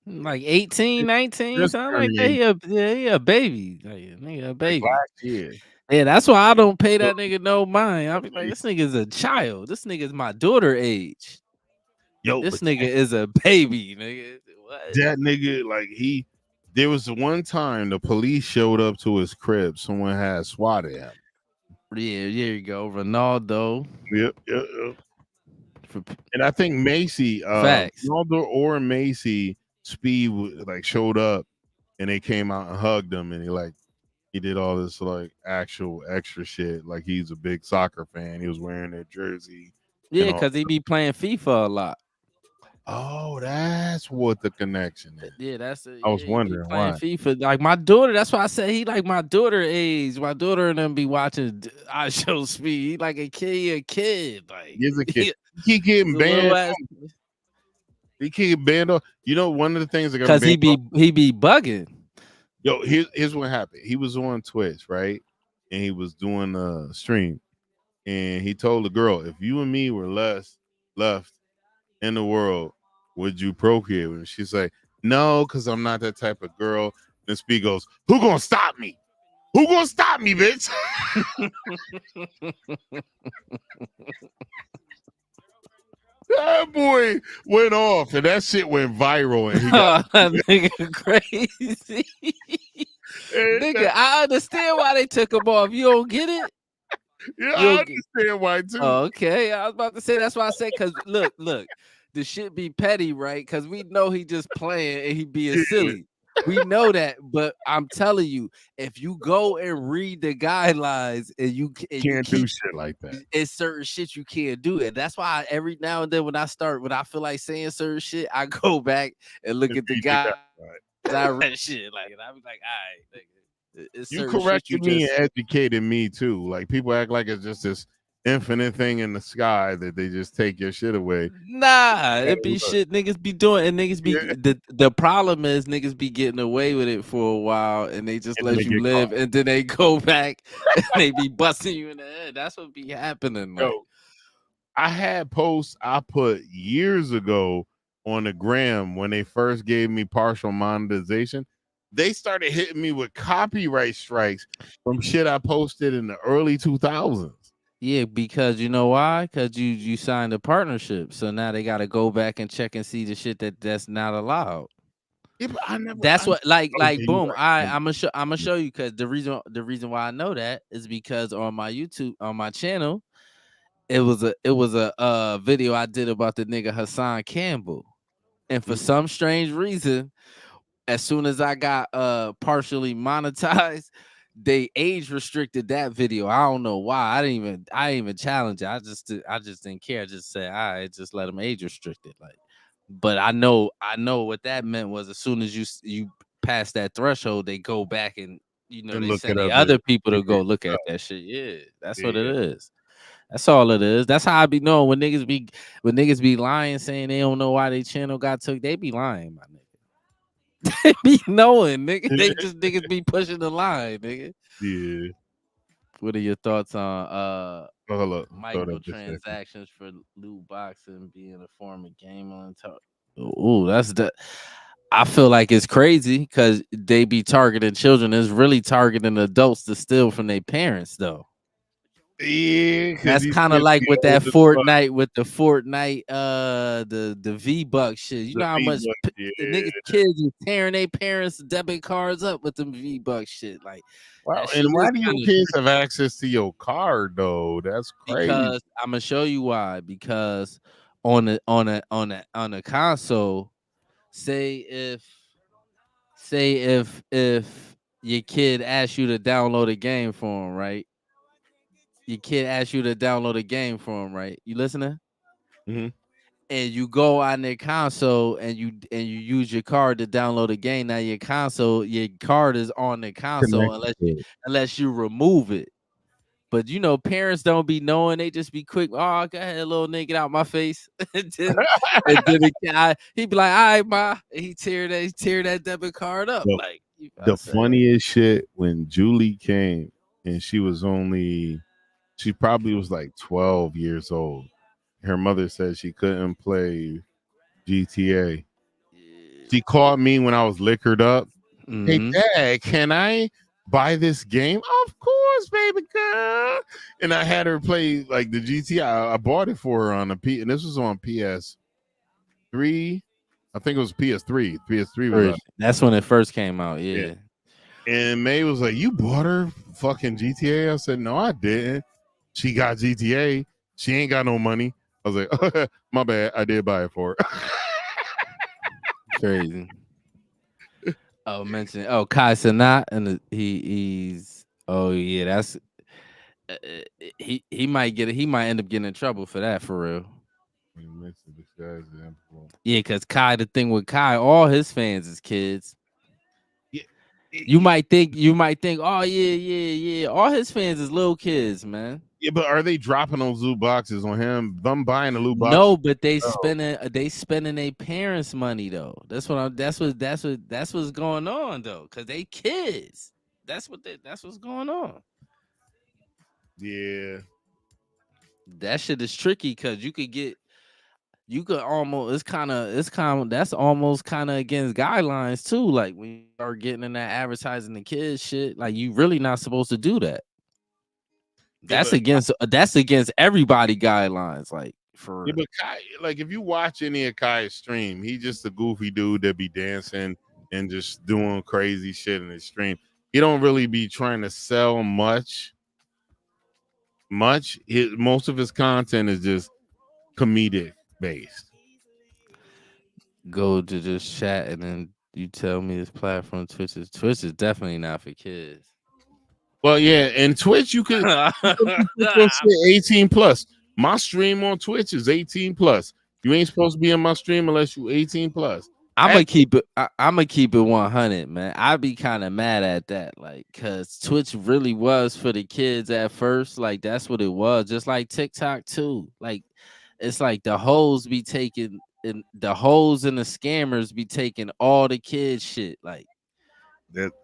Like 18, 19, something like that. He a baby. Like, nigga, a baby. Like last year. Yeah, that's why I don't pay that nigga no mind. I'll be like, this nigga's a child. This nigga's my daughter age. Yo, this nigga is a baby, nigga. What? That nigga, like, there was one time the police showed up to his crib. Someone had swatted him. Yeah, there you go. Ronaldo. Yep. And I think Macy, Ronaldo or Macy Speed like showed up and they came out and hugged him, and he did all this like actual extra shit. Like he's a big soccer fan. He was wearing their jersey. Yeah, because he be playing FIFA a lot. Oh, that's what the connection is. Yeah, I was wondering playing why. FIFA. Like my daughter, that's why I said he like my daughter age. My daughter and them be watching I Show Speed. He like a kid. Like He's a kid. He keep getting banned. He keep getting banned off. You know, one of the things that got because he be bugging. Yo, here's what happened. He was on Twitch, right? And he was doing a stream. And he told the girl, if you and me were left in the world, would you procreate? And she's like, no, because I'm not that type of girl. And Speed goes, who gonna stop me? Who gonna stop me, bitch? That boy went off, and that shit went viral. And he got nigga crazy. Nigga, I understand why they took him off. You don't get it? Yeah, I understand why too. Oh, okay, I was about to say that's why I say because look, the shit be petty, right? Because we know he just playing and he being silly. We know that, but I'm telling you, if you go and read the guidelines and you can't do shit like that, it's certain shit you can't do it. That's why every now and then when I feel like saying certain shit, I go back and look at the guy. I read shit like, and I be like, all right, nigga. You corrected me and educated me too. Like people act like it's just this infinite thing in the sky that they just take your shit away. Nah, it be shit niggas be doing, and niggas be the problem is niggas be getting away with it for a while, and they just let you live, and then they go back and they be busting you in the head. That's what be happening. Like. Yo, I had posts I put years ago on the gram when they first gave me partial monetization. They started hitting me with copyright strikes from shit I posted in the early 2000s. Yeah, because you know why? Because you signed a partnership, so now they got to go back and check and see the shit that's not allowed. Yeah, but that's what like boom. I'm gonna show you because the reason why I know that is because on my YouTube on my channel, it was a video I did about the nigga Hassan Campbell, and for some strange reason. As soon as I got partially monetized, they age restricted that video. I don't know why. I didn't even challenge it. I just didn't care. I just said, all right, just let them age restrict it. Like, but I know what that meant was as soon as you pass that threshold, they go back and they send the other people to go look at that shit. Yeah, that's what it is. That's all it is. That's how I be knowing when niggas be lying, saying they don't know why they channel got took. They be lying, my nigga. They be knowing, nigga. They just niggas be pushing the line, nigga. Yeah. What are your thoughts on microtransactions for loot boxing being a form of gambling? Ooh, I feel like it's crazy because they be targeting children. It's really targeting adults to steal from their parents, though. Yeah, that's kind of like with that Fortnite, with the Fortnite, the V-Buck shit. You know how much the niggas kids are tearing their parents' debit cards up with them V-Buck shit. Like, wow. And why do your kids have access to your card though? That's crazy. Because I'm gonna show you why. Because on a console, say if your kid asks you to download a game for him, right? Your kid asks you to download a game for him, right? You listening? Mm-hmm. And you go on their console and you use your card to download a game. Now your card is on the console unless you remove it. But parents don't be knowing. They just be quick. Oh, go ahead, little nigga, get out my face. and then he be like, all right, ma. And he tear that debit card up. Like the funniest shit when Julie came and she probably was like 12 years old. Her mother said she couldn't play GTA. She called me when I was liquored up. Mm-hmm. Hey, Dad, can I buy this game? Of course, baby girl. And I had her play like the GTA. I bought it for her on and this was on PS3. I think it was PS3. PS3 was that's when it first came out. Yeah. And May was like, "You bought her fucking GTA?" I said, "No, I didn't. She got GTA. She ain't got no money." I was like, "My bad. I did buy it for her." Crazy. Oh, mention. Oh, Kai Cenat, and he's. Oh yeah, that's. He might get it. He might end up getting in trouble for that for real. Yeah, because Kai, the thing with Kai, all his fans is kids. Yeah. You might think, oh yeah. All his fans is little kids, man. Yeah, but are they dropping those loot boxes on him? Them buying the loot boxes? No, but they spending their parents' money though. That's what's going on though. Cause they kids. That's what's going on. Yeah. That shit is tricky because you could almost that's almost kind of against guidelines too. Like when you start getting in that advertising the kids shit, like you really not supposed to do that. That's against everybody guidelines. Like for but Kai, like if you watch any of Kai's stream, he just a goofy dude that be dancing and just doing crazy shit in his stream. He don't really be trying to sell much. Most of his content is just comedic based. Go to just chat and then you tell me this platform Twitch is definitely not for kids. Well, yeah, and Twitch you could 18 plus. My stream on Twitch is 18 plus. You ain't supposed to be in my stream unless you 18 plus. I'm gonna keep it 100, man. I'd be kind of mad at that, like, cause Twitch really was for the kids at first. Like that's what it was, just like TikTok too. Like it's like the hoes be taking, and the hoes and the scammers be taking all the kids shit. Like,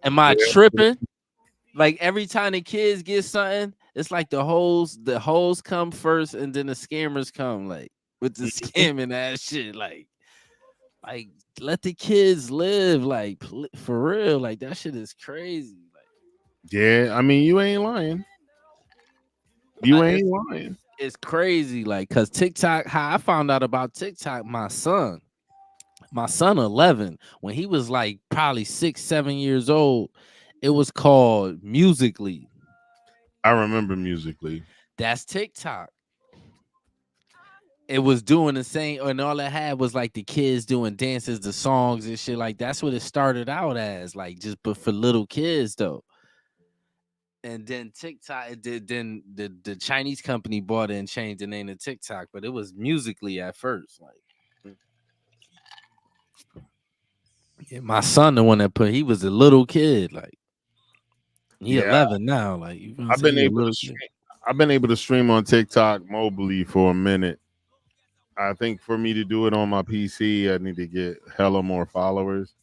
am I tripping? Like every time the kids get something, it's like the hoes come first, and then the scammers come, like with the scamming ass shit, like let the kids live, like for real, like that shit is crazy. Like, yeah, I mean you ain't lying. You ain't lying. It's crazy, like cause TikTok. How I found out about TikTok, my son 11, when he was like probably 6-7 years old. It was called Musically. I remember Musically. That's TikTok. It was doing the same, and all it had was like the kids doing dances, the songs and shit. Like that's what it started out as, like just but for little kids though. And then TikTok, then the Chinese company bought it and changed the name to TikTok, but it was Musically at first. Like, yeah, my son, the one that he was a little kid, like. He 11 now. Like I've been able to stream on TikTok mobily for a minute. I think for me to do it on my PC, I need to get hella more followers.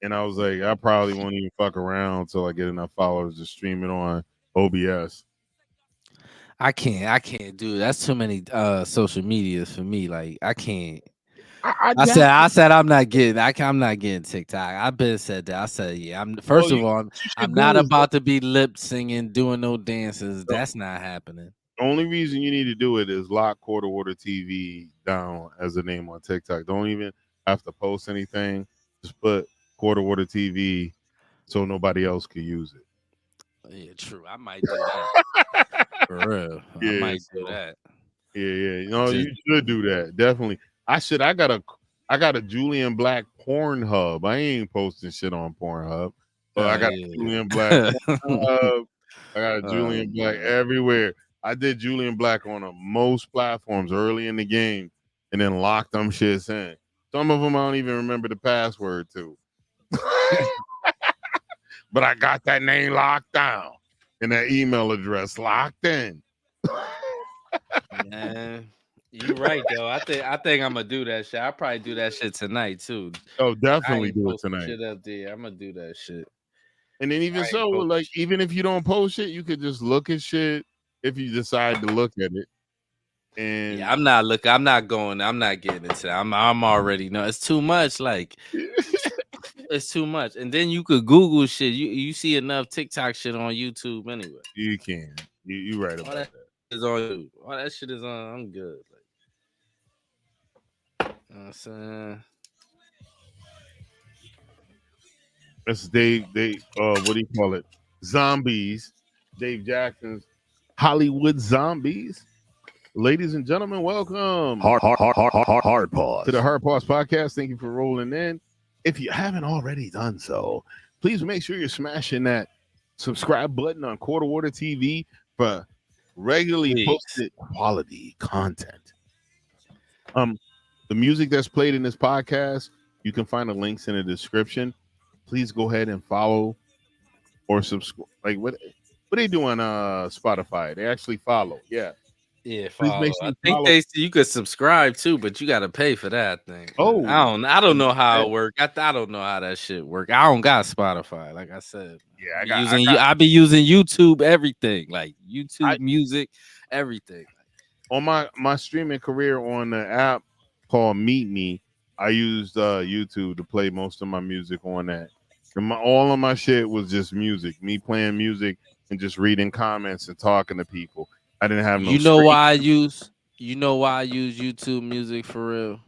And I was like, I probably won't even fuck around until I get enough followers to stream it on OBS. I can't do it. That's too many social medias for me. Like I can't. I said I'm not getting TikTok. I've been said that. I said, yeah. First of all, I'm not about to be lip singing, doing no dances. That's not happening. The only reason you need to do it is lock Quarter Water TV down as a name on TikTok. Don't even have to post anything. Just put Quarter Water TV so nobody else can use it. Yeah, true. I might do that. For real. Yeah, I might do that. Yeah. No, you should do that. Definitely. I got a Julian Blaq Pornhub. I ain't posting shit on Pornhub. But I got a Julian Blaq Pornhub. I got a Julian Blaq everywhere. I did Julian Blaq on most platforms early in the game and then locked them shits in. Some of them I don't even remember the password to. But I got that name locked down and that email address locked in. Yeah. You're right though. I think I'm gonna do that shit. I'll probably do that shit tonight too. Oh, definitely do it tonight. Shit up there. I'm gonna do that shit. And then even if you don't post shit, you could just look at shit if you decide to look at it. And yeah, I'm not getting into that. I'm already know it's too much. Like it's too much. And then you could Google shit. You see enough TikTok shit on YouTube anyway. You can. You right about that. Is on you. All that shit is on. I'm good. Like, you know what I'm saying? That's Dave. What do you call it? Zombies. Dave Jackson's Hollywood Zombies. Ladies and gentlemen, welcome. Hard pause to the Hard Pause podcast. Thank you for rolling in. if you haven't already done so, please make sure you're smashing that subscribe button on Quarter Water TV for regularly posted quality content. The music that's played in this podcast, you can find the links in the description. Please go ahead and follow or subscribe. Like what they do on Spotify? They actually follow. Yeah. Yeah, follow. I think you could subscribe too, but you got to pay for that thing. Oh, I don't know how it works. I don't know how that shit work. I don't got Spotify, like I said. Yeah, I be using YouTube, everything, like YouTube music, everything. On my streaming career on the app called Meet Me, I used YouTube to play most of my music on that. And all of my shit was just music, me playing music and just reading comments and talking to people. I didn't have no. You know why I use YouTube music for real?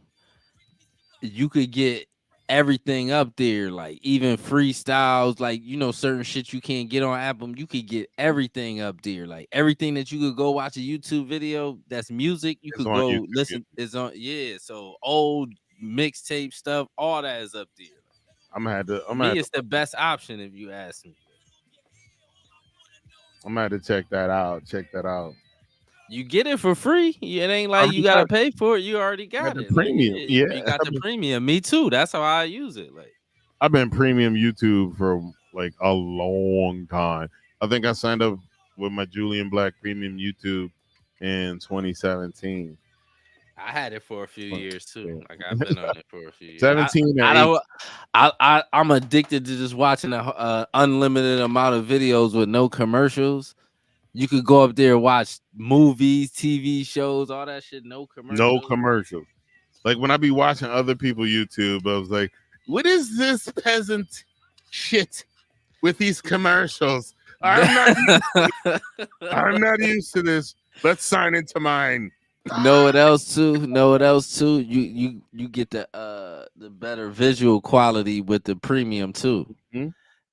You could get everything up there, like even freestyles, like certain shit you can't get on Apple. You could get everything up there, like everything that you could go watch a YouTube video that's music. You could go YouTube, listen. It's on, yeah. So old mixtape stuff, all that is up there. It's the best option if you ask me. I'm gonna have to check that out. You get it for free. It ain't like you gotta pay for it. You already got it. Premium, like, yeah. You got the premium. Me too. That's how I use it. Like I've been premium YouTube for like a long time. I think I signed up with my Julian Blaq premium YouTube in 2017. I had it for a few years too. Like I've been on it for a few years. 17. I'm addicted to just watching an unlimited amount of videos with no commercials. You could go up there and watch movies, TV shows, all that shit. No commercials. No commercials. Like when I be watching other people YouTube, I was like, "What is this peasant shit with these commercials? I'm not used to this. Let's sign into mine." Know what else too? You get the better visual quality with the premium too. Mm-hmm.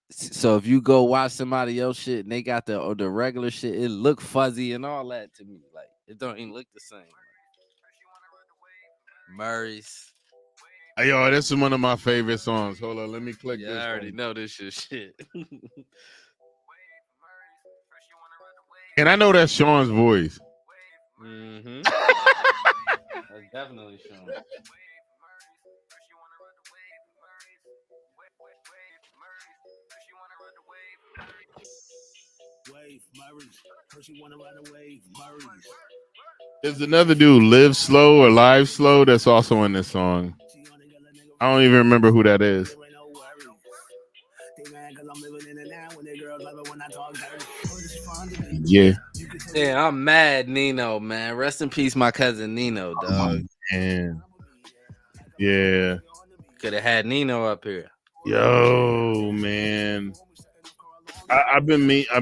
So if you go watch somebody else shit and they got the regular shit, it look fuzzy and all that to me. Like it don't even look the same. Murray's. Hey, yo, this is one of my favorite songs. Hold on, let me click this. I already know this is shit. And I know that's Shawn's voice. Mm-hmm. That's definitely Shawn. There's another dude, Live Slow or Live Slow, that's also in this song. I don't even remember who that is. Yeah. Yeah, I'm mad, Nino, man. Rest in peace, my cousin Nino, dog. Man. Yeah. Could have had Nino up here. Yo, man. I've been meaning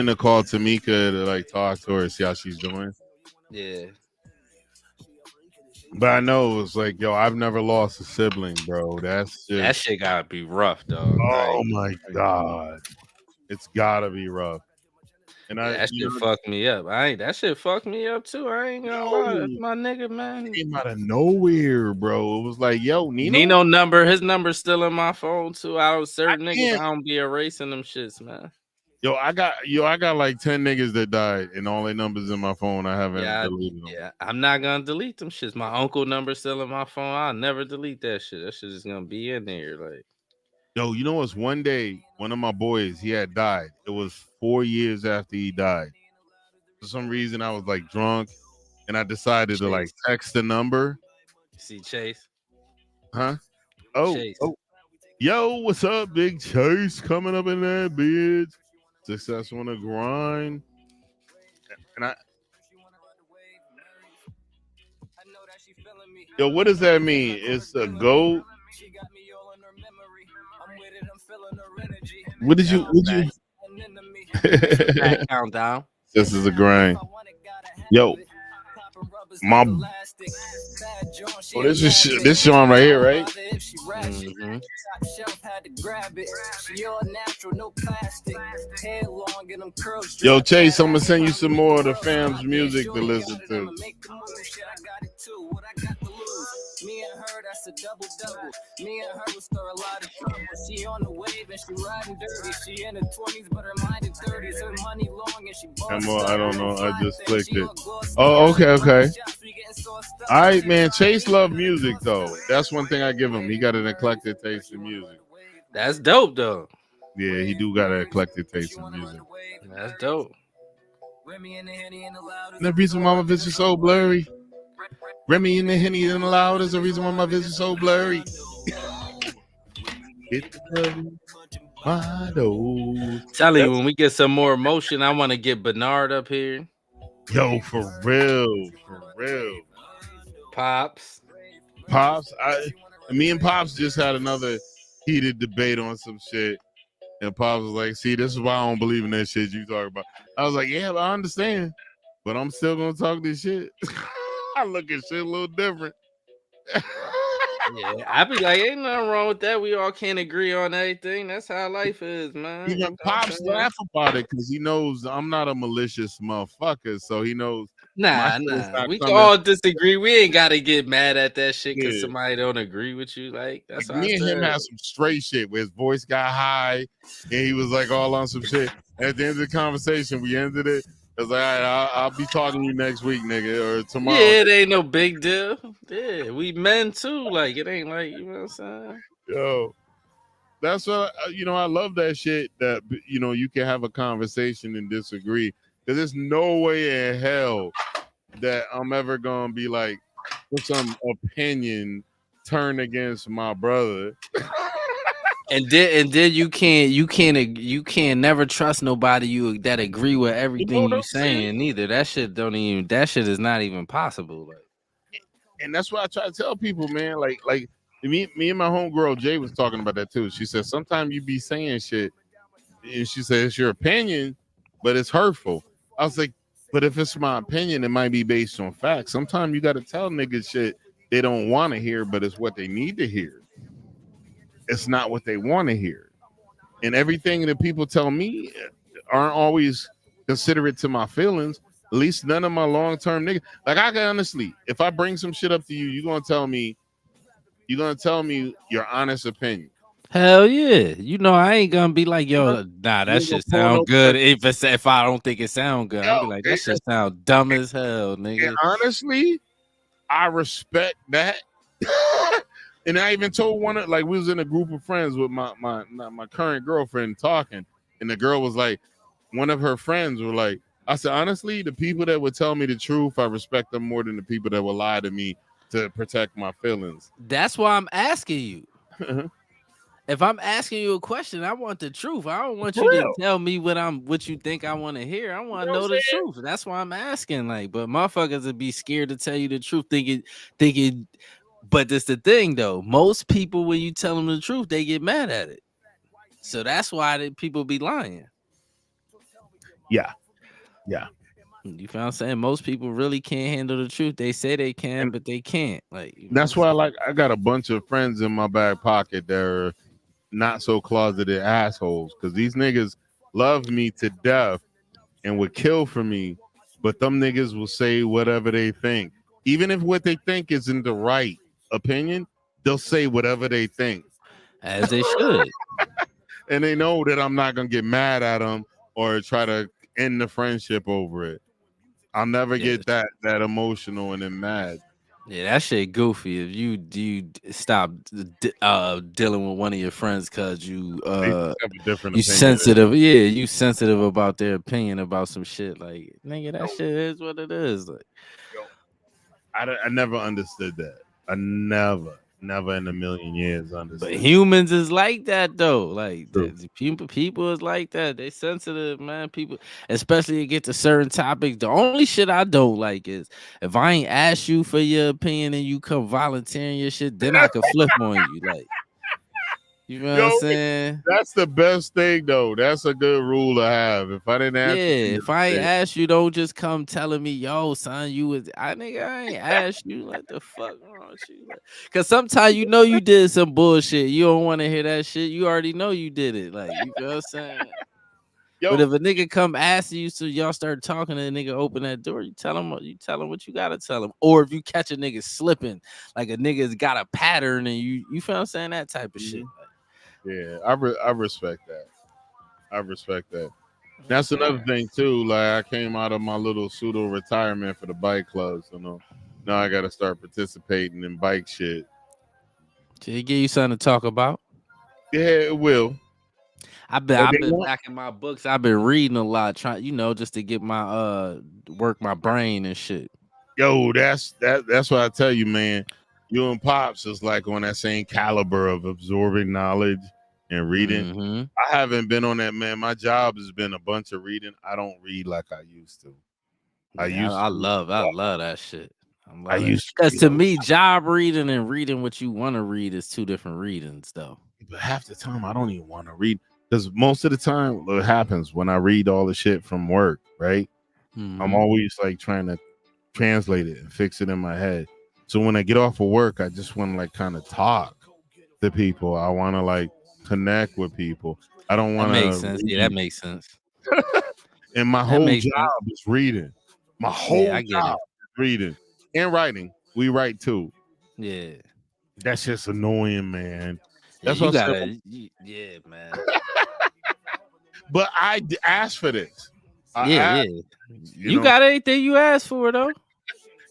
to call Tamika to like talk to her, see how she's doing. Yeah. But I know it's like, yo, I've never lost a sibling, bro. That shit gotta be rough, dog. Oh my God. It's gotta be rough. And that shit fucked me up. That shit fucked me up too. I ain't gonna lie. That's my nigga, man. Came out of nowhere, bro. It was like, yo, Nino number, his number's still in my phone too. Certain niggas, I don't be erasing them shits, man. Yo, I got like 10 niggas that died, and all their numbers in my phone. I haven't deleted them. Yeah, I'm not gonna delete them shits. My uncle number's still in my phone. I'll never delete that shit. That shit is gonna be in there, like. Yo, you know what's one day, one of my boys, he had died. It was 4 years after he died. For some reason, I was like drunk, and I decided to like text the number. See Chase? Huh? Oh, yo, what's up, Big Chase? Coming up in that bitch. Success on the grind. And yo, what does that mean? It's a goat. What did you countdown? This is a grind. Yo, this Shawn right here, right? Mm-hmm. Yo, Chase, I'm gonna send you some more of the fam's music to listen to. that's a double. Me and her will start a lot of trouble. She on the wave and she riding dirty. She in her 20s, but her mind is 30s. Her money long and she I don't know. I just clicked it. Oh, okay. All right, man. Chase love music though. That's one thing I give him. He got an eclectic taste in music. That's dope though. Yeah, he do got an eclectic taste in music. That's dope. The reason why my vision's so blurry. Remy and the Henny and the loud is the reason why my vision's so blurry. Tell you, when we get some more emotion, I want to get Bernard up here. Yo, for real. Pops. Me and Pops just had another heated debate on some shit. And Pops was like, see, this is why I don't believe in that shit you talk about. I was like, yeah, I understand. But I'm still going to talk this shit. I look at shit a little different. Yeah, I be like, ain't nothing wrong with that. We all can't agree on everything. That's how life is, man. Even Pops laugh about it because he knows I'm not a malicious motherfucker. So he knows. Nah. We can all disagree. We ain't got to get mad at that shit because somebody don't agree with you. Like, that's like me and him had some straight shit where his voice got high and he was like all on some shit. At the end of the conversation, we ended it. I was like, all right, I'll be talking to you next week, nigga, or tomorrow. Yeah, it ain't no big deal. Yeah, we men too. Like, it ain't like, you know what I'm saying? Yo, that's what, I love that shit that, you can have a conversation and disagree. Because there's no way in hell that I'm ever going to be like, with some opinion turn against my brother. And then you can't never trust nobody that agree with everything you saying neither. That shit is not even possible. Like, and that's what I try to tell people, man. Like me and my homegirl Jay was talking about that too. She said sometimes you be saying shit, and she said it's your opinion, but it's hurtful. I was like, but if it's my opinion, it might be based on facts. Sometimes you got to tell niggas shit they don't want to hear, but it's what they need to hear. It's not what they want to hear. And everything that people tell me aren't always considerate to my feelings. At least none of my long-term niggas. Like, I can honestly, if I bring some shit up to you, you're going to tell me your honest opinion. Hell yeah. I ain't going to be like, yo, nah, that shit sound good. If I don't think it sound good, I'll be like, that shit sound dumb as hell, nigga. And honestly, I respect that. And I even told we was in a group of friends with my current girlfriend talking, and the girl was like, one of her friends were like, I said, honestly, the people that would tell me the truth, I respect them more than the people that will lie to me to protect my feelings. That's why I'm asking you. If I'm asking you a question, I want the truth. I don't want you to tell me what you think I want to hear. I want to know the truth. That's why I'm asking. Like, but motherfuckers would be scared to tell you the truth, thinking. But that's the thing, though. Most people, when you tell them the truth, they get mad at it. So that's why people be lying. Yeah. You feel what I'm saying? Most people really can't handle the truth. They say they can, but they can't. Like, that's why I got a bunch of friends in my back pocket that are not so closeted assholes, because these niggas love me to death and would kill for me, but them niggas will say whatever they think. Even if what they think isn't the right opinion, they'll say whatever they think. As they should. And they know that I'm not going to get mad at them or try to end the friendship over it. I'll never get that emotional and then mad. Yeah, that shit goofy. If you stop dealing with one of your friends because you sensitive. Yeah, you sensitive about their opinion about some shit. Like, nigga, that shit is what it is. Like, I never understood that. I never in a million years understood. But humans is like that though. Like, people is like that. They sensitive, man. People, especially to get to certain topics. The only shit I don't like is if I ain't asked you for your opinion and you come volunteering your shit, then I can flip on you. Like, you know what I'm saying? That's the best thing though. That's a good rule to have. If I didn't ask if I ain't asked you, don't just come telling me, yo, son, I ain't asked you. What the fuck wrong with you? Cause sometimes you did some bullshit. You don't want to hear that shit. You already know you did it. Like, you know what I'm saying? Yo, But if a nigga come asking you, so y'all start talking, and the nigga open that door, you tell him what you gotta tell him. Or if you catch a nigga slipping, like a nigga's got a pattern, and you feel what I'm saying, that type of shit. yeah, I respect that. I respect that. That's another thing too. Like I came out of my little pseudo retirement for the bike club, so now I got to start participating in bike shit. Did he give you something to talk about? Yeah, it will. I've been back in my books. I've been reading a lot, trying, just to get my work my brain and shit. Yo, that's what I tell you, man. You and Pops is like on that same caliber of absorbing knowledge and reading. Mm-hmm. I haven't been on that, man. My job has been a bunch of reading. I don't read like I used to. I love that shit. I used because to me, job reading and reading what you want to read is two different readings, though. But half the time, I don't even want to read because most of the time, what happens when I read all the shit from work, right? Mm-hmm. I'm always like trying to translate it and fix it in my head. So when I get off of work, I just want to like kind of talk to people. I want to like connect with people. I don't want to. That makes sense. Yeah, that makes sense. And my whole job is reading. My whole job is reading and writing. We write too. Yeah. That's just annoying, man. That's what yeah, man. But I asked for this. You got anything you asked for, though?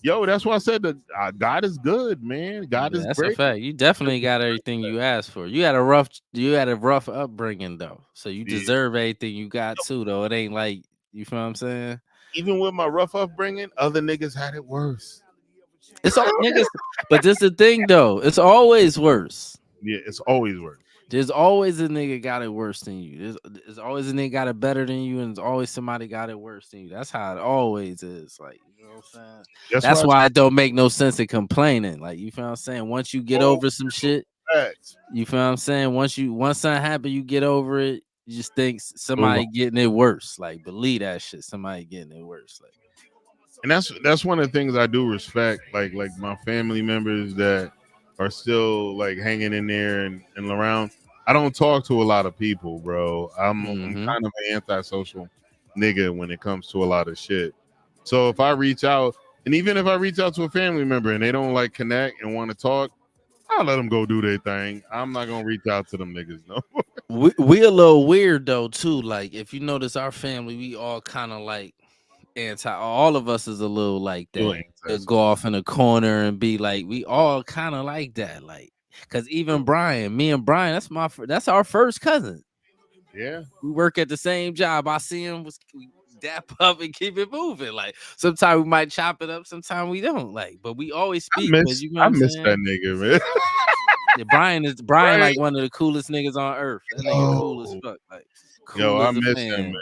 Yo, that's why I said that God is good, man. God is that's great. A fact. You definitely got everything you asked for. You had a rough upbringing, though. So you deserve everything you got too, though. It ain't like, you feel what I'm saying? Even with my rough upbringing, other niggas had it worse. It's all niggas, but this the thing though. It's always worse. Yeah, it's always worse. There's always a nigga got it worse than you. There's always a nigga got it better than you, and there's always somebody got it worse than you. That's how it always is. Like, you know what I'm saying? That's why it don't make no sense in complaining. Like, you feel what I'm saying? Once you get over some shit, you feel what I'm saying? Once something happen, you get over it. You just think somebody getting it worse. Like, believe that shit. Somebody getting it worse. Like, and that's one of the things I do respect. Like my family members that are still like hanging in there and around. I don't talk to a lot of people, bro. I'm kind of an antisocial nigga when it comes to a lot of shit. So if I reach out, and even if I reach out to a family member and they don't like connect and want to talk, I'll let them go do their thing. I'm not gonna reach out to them niggas, no. we a little weird though too. Like if you notice our family, we all kind of like all of us is a little like that. Go off in a corner and be like, we all kind of like that. Like, cause even me and Brian, that's our first cousin. Yeah, we work at the same job. I see him, we dap up and keep it moving. Like sometimes we might chop it up, sometimes we don't. Like, but we always speak. I miss that nigga, man. Yeah, Brian like one of the coolest niggas on earth. That nigga cool as fuck. Like, cool I miss him, man.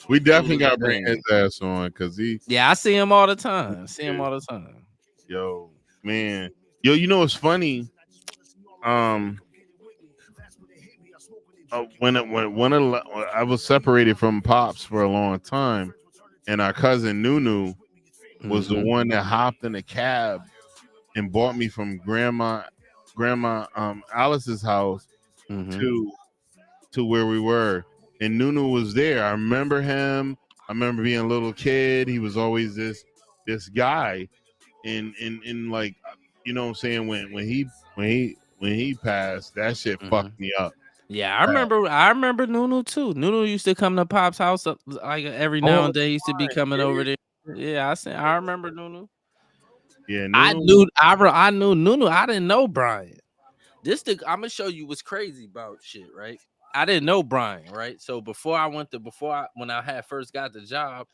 We definitely got to bring his ass on because I see him all the time. Yo, man. Yo, you know what's funny? When I was separated from Pops for a long time, and our cousin Nunu was the one that hopped in a cab and brought me from grandma Alice's house to where we were. And Nunu was there. I remember him. I remember being a little kid. He was always this guy. And like, you know what I'm saying? When he passed, that shit fucked me up. Yeah, I remember Nunu too. Nunu used to come to Pop's house like every now and then. He used to be coming over there. Yeah, I remember Nunu. Yeah, Nunu. I knew Nunu. I didn't know Brian. I'm gonna show you what's crazy about shit, right? I didn't know Brian, right? So when I had first got the job,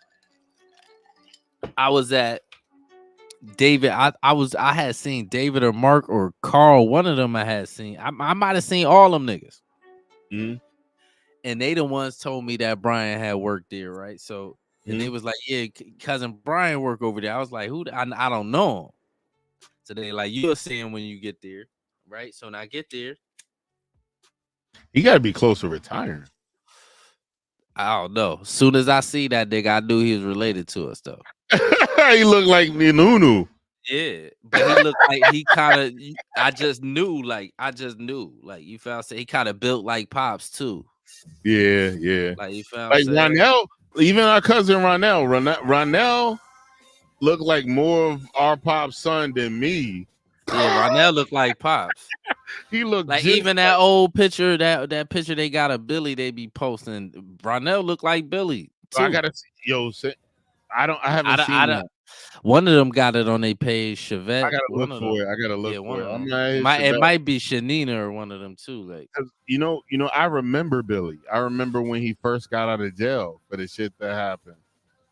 I was at David. I had seen David or Mark or Carl. One of them I had seen. I might have seen all them niggas. And they the ones told me that Brian had worked there, right? So and they was like, yeah, cousin Brian work over there. I was like, who? I don't know him. So they like, you'll see him when you get there, right? So when I get there, he got to be close to retiring. I don't know. As soon as I see that nigga, I knew he was related to us, though. He looked like Nunu. Yeah, but he looked like he kind of. I just knew, like you felt. He kind of built like Pops too. Yeah. Like you feel Like saying? Ronell, even our cousin Ronell looked like more of our Pop's son than me. Yeah, Ronell looked like Pops. He looked Like just even that old picture, that picture they got of Billy, they be posting. Ronell looked like Billy too. I gotta see, I haven't I seen don't. that. One of them got it on their page. Chevette. I gotta One look of for them. it. I gotta Yeah, look one for of it. I'm them. not It might be Shanina or one of them too. Like, I remember Billy. I remember when he first got out of jail for the shit that happened.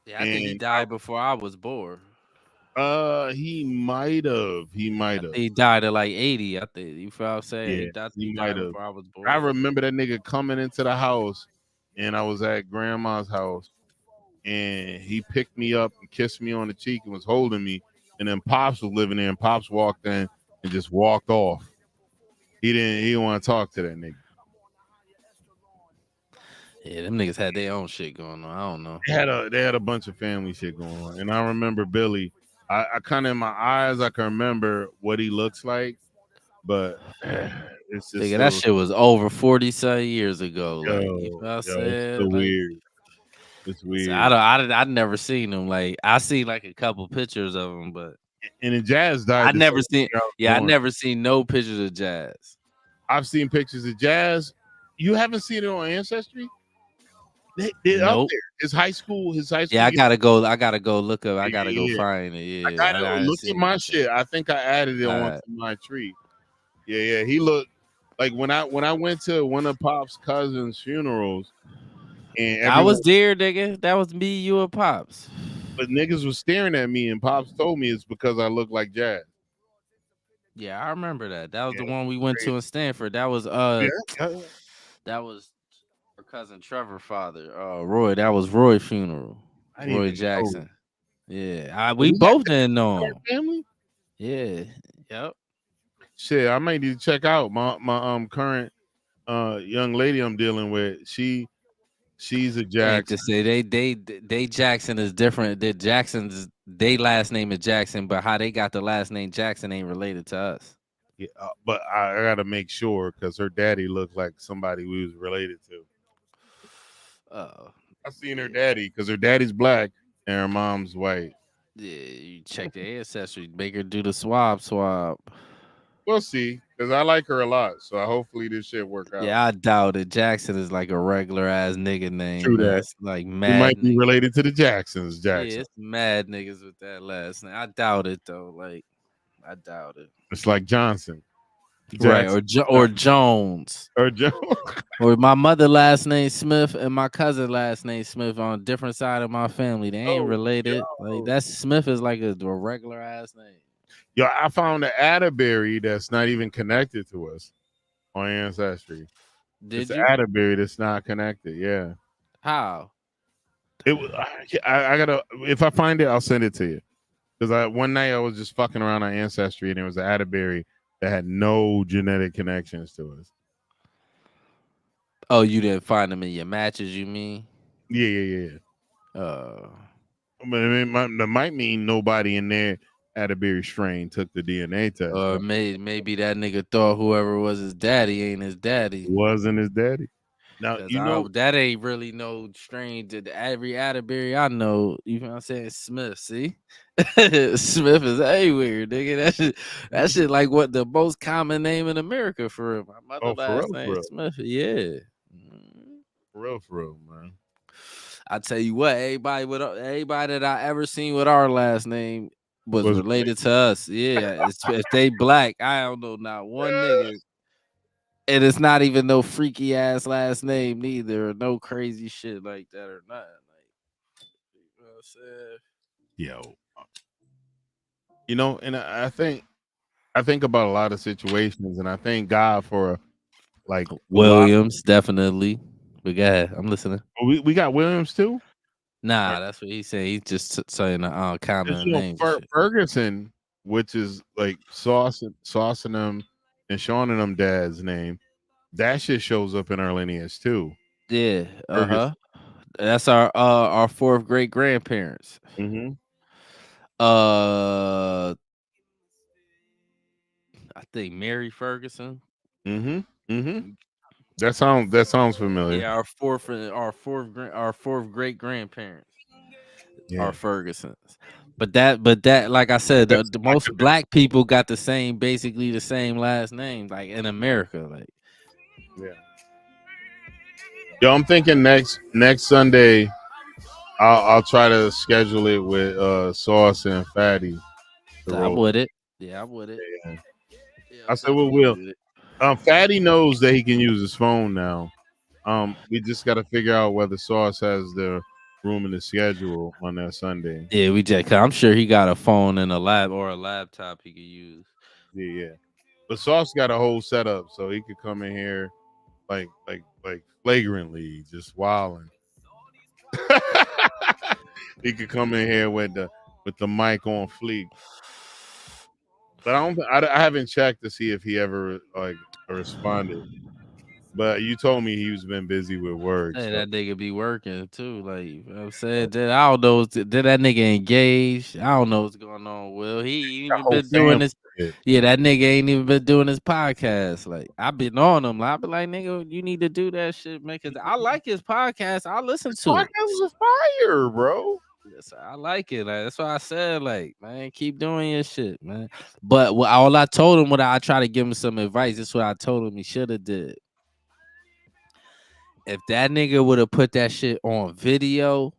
yeah, I think he died before I was born. He might have. He died at like 80. I think you feel what I'm saying. Yeah, He he might died have. before I was born. I remember that nigga coming into the house, and I was at grandma's house, and he picked me up and kissed me on the cheek and was holding me. And then Pops was living there, and Pops walked in and just walked off. He didn't want to talk to that nigga. Yeah, them niggas had their own shit going on. I don't know. They had a bunch of family shit going on, and I remember Billy. I kind of in my eyes I can remember what he looks like, but it's just Nigga, that shit was over 40-some years ago. Like, you know what I'm it's saying? so Like, weird. It's weird. so I'd never seen him. Like, I seen like a couple pictures of him, but And the Jazz died. I never seen. I Yeah, I never seen no pictures of Jazz. I've seen pictures of Jazz. You haven't seen it on Ancestry? They're up Nope. there. His high school. Yeah, I gotta go look up. I gotta go Yeah. find it. Yeah, I gotta look at my shit. I think I added it onto my tree. Yeah. He looked like when I went to one of Pop's cousins' funerals, and I was there, nigga. That was me, you, and Pops. But niggas was staring at me, and Pops told me it's because I look like Jazz. Yeah, I remember that. That was the one we went to in Stanford. That was that was her cousin Trevor's father, Roy. That was Roy's funeral. Roy Jackson. Yeah, we both didn't know him. Family. Yeah. Yep. Shit, I might need to check out my current young lady I'm dealing with. She's a Jackson. To say they Jackson is different. The Jacksons, they last name is Jackson, but how they got the last name Jackson ain't related to us. Yeah, but I gotta make sure because her daddy looked like somebody we was related to. I seen her daddy because her daddy's black and her mom's white. Yeah, you check the ancestry, make her do the swab. We'll see, because I like her a lot. So hopefully this shit work out. Yeah, I doubt it. Jackson is like a regular ass nigga name. True that. It's like mad. You might be related to the Jacksons. Jackson. Yeah, it's mad niggas with that last name. I doubt it though. Like, I doubt it. It's like Johnson. Right, or Jones. Or Jones. Or my mother last name Smith and my cousin last name Smith on different side of my family. They ain't related. Like that's Smith is like a regular ass name. Yo, I found an Atterbury that's not even connected to us on Ancestry. It's an Atterbury that's not connected. Yeah. How? It was. I gotta. If I find it, I'll send it to you. Because one night I was just fucking around on Ancestry and there was an Atterbury that had no genetic connections to us. Oh, you didn't find them in your matches, you mean? Yeah. But that might mean nobody in there Atterbury strain took the DNA test. Or maybe that nigga thought whoever was his daddy ain't his daddy. Wasn't his daddy. Now you know that ain't really no strain to every Atterbury I know. You know what I'm saying? Smith, see? Smith is weird, nigga. That shit like what the most common name in America for him. My mother last name Smith. Yeah. For real, man. I tell you what, everybody that I ever seen with our last name was related to us. Yeah. If they black, I don't know not one nigga. And it's not even no freaky ass last name neither, or no crazy shit like that or nothing. Like, you know what I'm saying? Yo. You know, and I think about a lot of situations, and I thank God for like Williams, definitely. But go ahead, I'm listening. We got Williams too? Nah, that's what he's saying. He's just saying the common names. Ferguson, which is like Sauce and them and Shawn and them dad's name, that shit shows up in our lineage too. Yeah, that's our fourth great grandparents. Mm-hmm. I think Mary Ferguson. Mm-hmm. Mm-hmm. That sounds familiar. Yeah, our fourth great grandparents are Fergusons. But that, like I said, the most black people got basically the same last name, like in America, like. Yeah. Yo, I'm thinking next Sunday, I'll try to schedule it with Sauce and Fatty. I'm with it. Yeah, I'm with it. Yeah. Yeah, I said we will. Fatty knows that he can use his phone now. We just got to figure out whether Sauce has the room in the schedule on that Sunday. Yeah, I'm sure he got a phone and a laptop he could use. Yeah. But Sauce got a whole setup, so he could come in here like flagrantly, just wilding. He could come in here with the mic on fleek. But I haven't checked to see if he ever like responded. But you told me he's been busy with work. Hey, so. that nigga be working too. Like, you know what I'm saying, I don't know. Did that nigga engaged? I don't know what's going on. Will he even been doing this? Yeah, that nigga ain't even been doing his podcast. Like, I've been on him. I be like, nigga, you need to do that shit, man. Cause I like his podcast. I listen to it. Podcast is fire, bro. Yes, I like it. Like, that's why I said, like, man, keep doing your shit, man. But all I told him, I try to give him some advice. This is what I told him he should have did. If that nigga would have put that shit on video,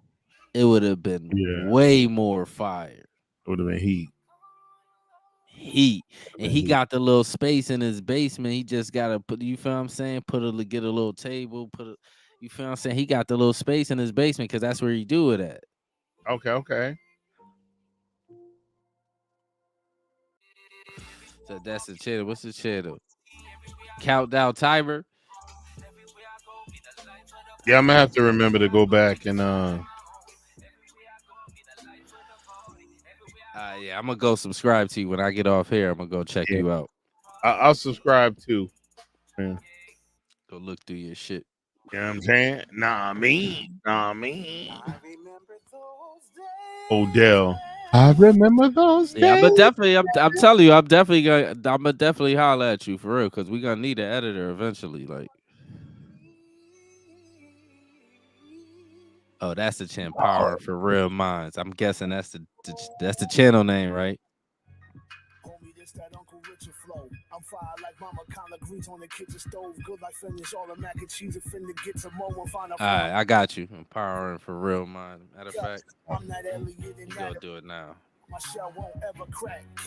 it would have been way more fire. It would have been heat. And he got the little space in his basement. He just gotta put, you feel what I'm saying? Get a little table, you feel what I'm saying? He got the little space in his basement because that's where he do it at. Okay. So that's the channel. What's the channel? Countdown timer. Yeah, I'm gonna have to remember to go back and yeah, I'm gonna go subscribe to you when I get off here. I'm gonna go check you out. I'll subscribe too. Yeah. Go look through your shit. You know what I'm saying? Nah, me. Odell. I remember those days. Yeah, but definitely, I'm telling you, I'm gonna definitely holler at you for real, because we're gonna need an editor eventually. Like, oh, that's the channel, Power for Real Minds. I'm guessing that's the channel name, right? I'm fire like mama, collard grease on the kitchen stove. Good like finish all the mac and cheese and finna get some more and find out. All right, I got you. I'm powering for real mind. Matter of fact, you go do it now.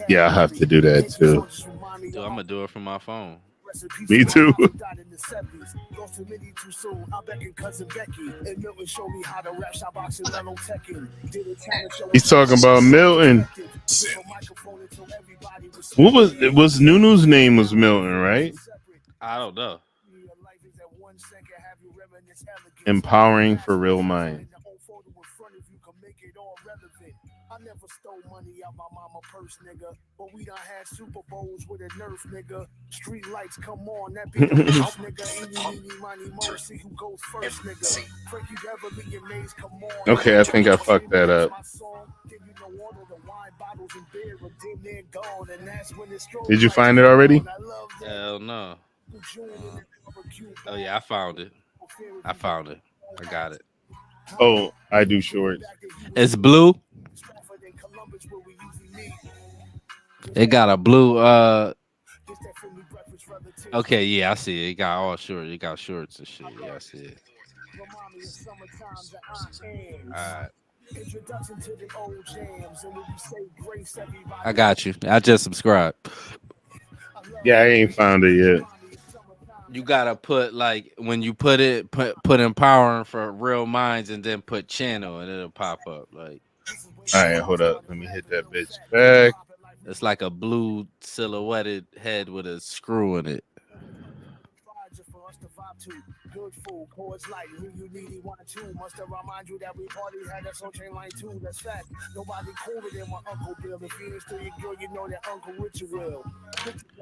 Yeah, I have to do that too. Dude, I'm gonna do it from my phone. Me too. He's talking about Milton. What was Nunu's name was Milton, right? I don't know. Empowering for real mind. I never stole money out my mama purse, nigga. But we done had Super Bowls with a Nerf, nigga. Street lights come on, that be the first, nigga. Eeny, money, mo, see who goes first, nigga. Frankie Beverly and Maze, come on. Okay, I think I fucked that up. Did you find it already? Hell no. Oh yeah, I found it. I got it. Oh, I do shorts. It's blue. It got a blue. Okay, yeah, I see it. It got all shorts. It got shorts and shit. Yeah, I see it. Alright. I got you. I just subscribed. Yeah, I ain't found it yet. You gotta put, like, when you put empowering for real minds and then put channel and it'll pop up. Like, all right, hold up. Let me hit that bitch back. It's like a blue silhouetted head with a screw in it. Good food, poets like who you need, want to. Must have remind you that we party had that soul chain line too. That's fact. Nobody cooler than my Uncle Bill. If you ain't still your girl, you know that Uncle Richard will.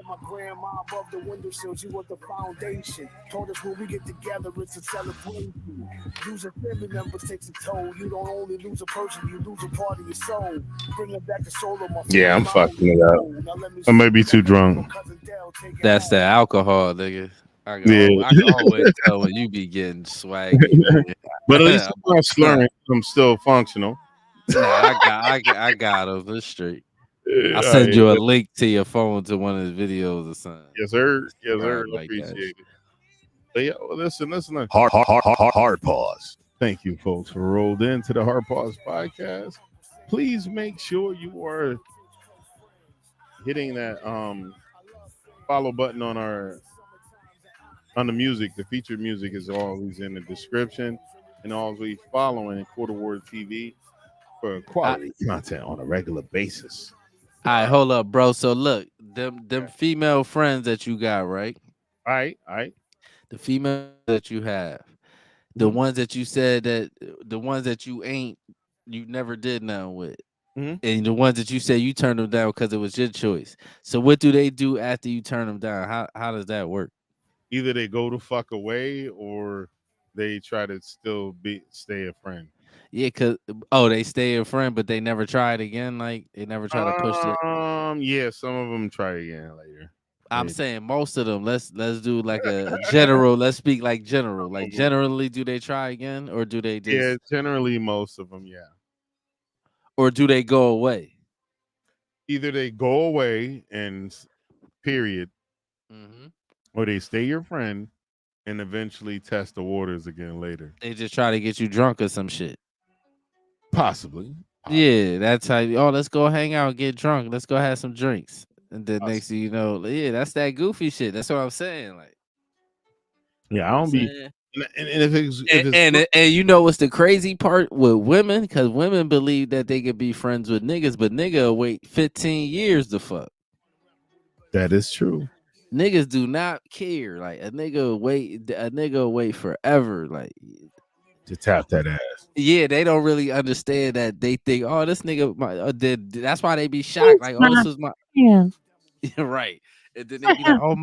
My grandma above the windowsill, she was the foundation. Told us when we get together, it's a celebration. Losing family members takes a toll. You don't only lose a person, you lose a part of your soul. Bringing back the soul of my. Yeah, I'm fucking it up. I might be too drunk. That's the alcohol, nigga. I can always tell when you be getting swaggy, man. But at least I'm not slurring. I'm still functional. Nah, I got him. It's straight. I'll send you a link to your phone to one of his videos or something. Yes, sir. Yes, sir. Like Appreciate it. But yeah, well, listen. Hard pause. Thank you, folks, for rolled into the Hard Pause podcast. Please make sure you are hitting that follow button on the music. The featured music is always in the description, and always following Quarter Word TV for quality content on a regular basis. All right, hold up, bro. So look, them female friends that you got, right? All right. The female that you have, the ones that you said that the ones that you never did nothing with. And the ones that you say you turned them down because it was your choice. So what do they do after you turn them down? How does that work? Either they go the fuck away or they try to still stay a friend. Yeah, they stay a friend, but they never try it again. Like they never try to push it. Yeah, some of them try again later. I'm saying most of them. Let's do like a general. Let's speak like general. Like generally, do they try again or do they just? Yeah, generally most of them, yeah. Or do they go away? Either they go away and period, or they stay your friend and eventually test the waters again later. They just try to get you drunk or some shit. Possibly. Yeah, that's how. Let's go hang out, get drunk. Let's go have some drinks, and then next thing you know, yeah, that's that goofy shit. That's what I'm saying. Like, yeah, I don't be. And if it's and you know what's the crazy part with women? Because women believe that they could be friends with niggas, but nigga wait 15 years to fuck. That is true. Niggas do not care. Like a nigga wait forever. Like to tap that ass. Yeah, they don't really understand that. They think, oh, this nigga did. That's why they be shocked. Like, oh, this was my right. And then they be like, oh,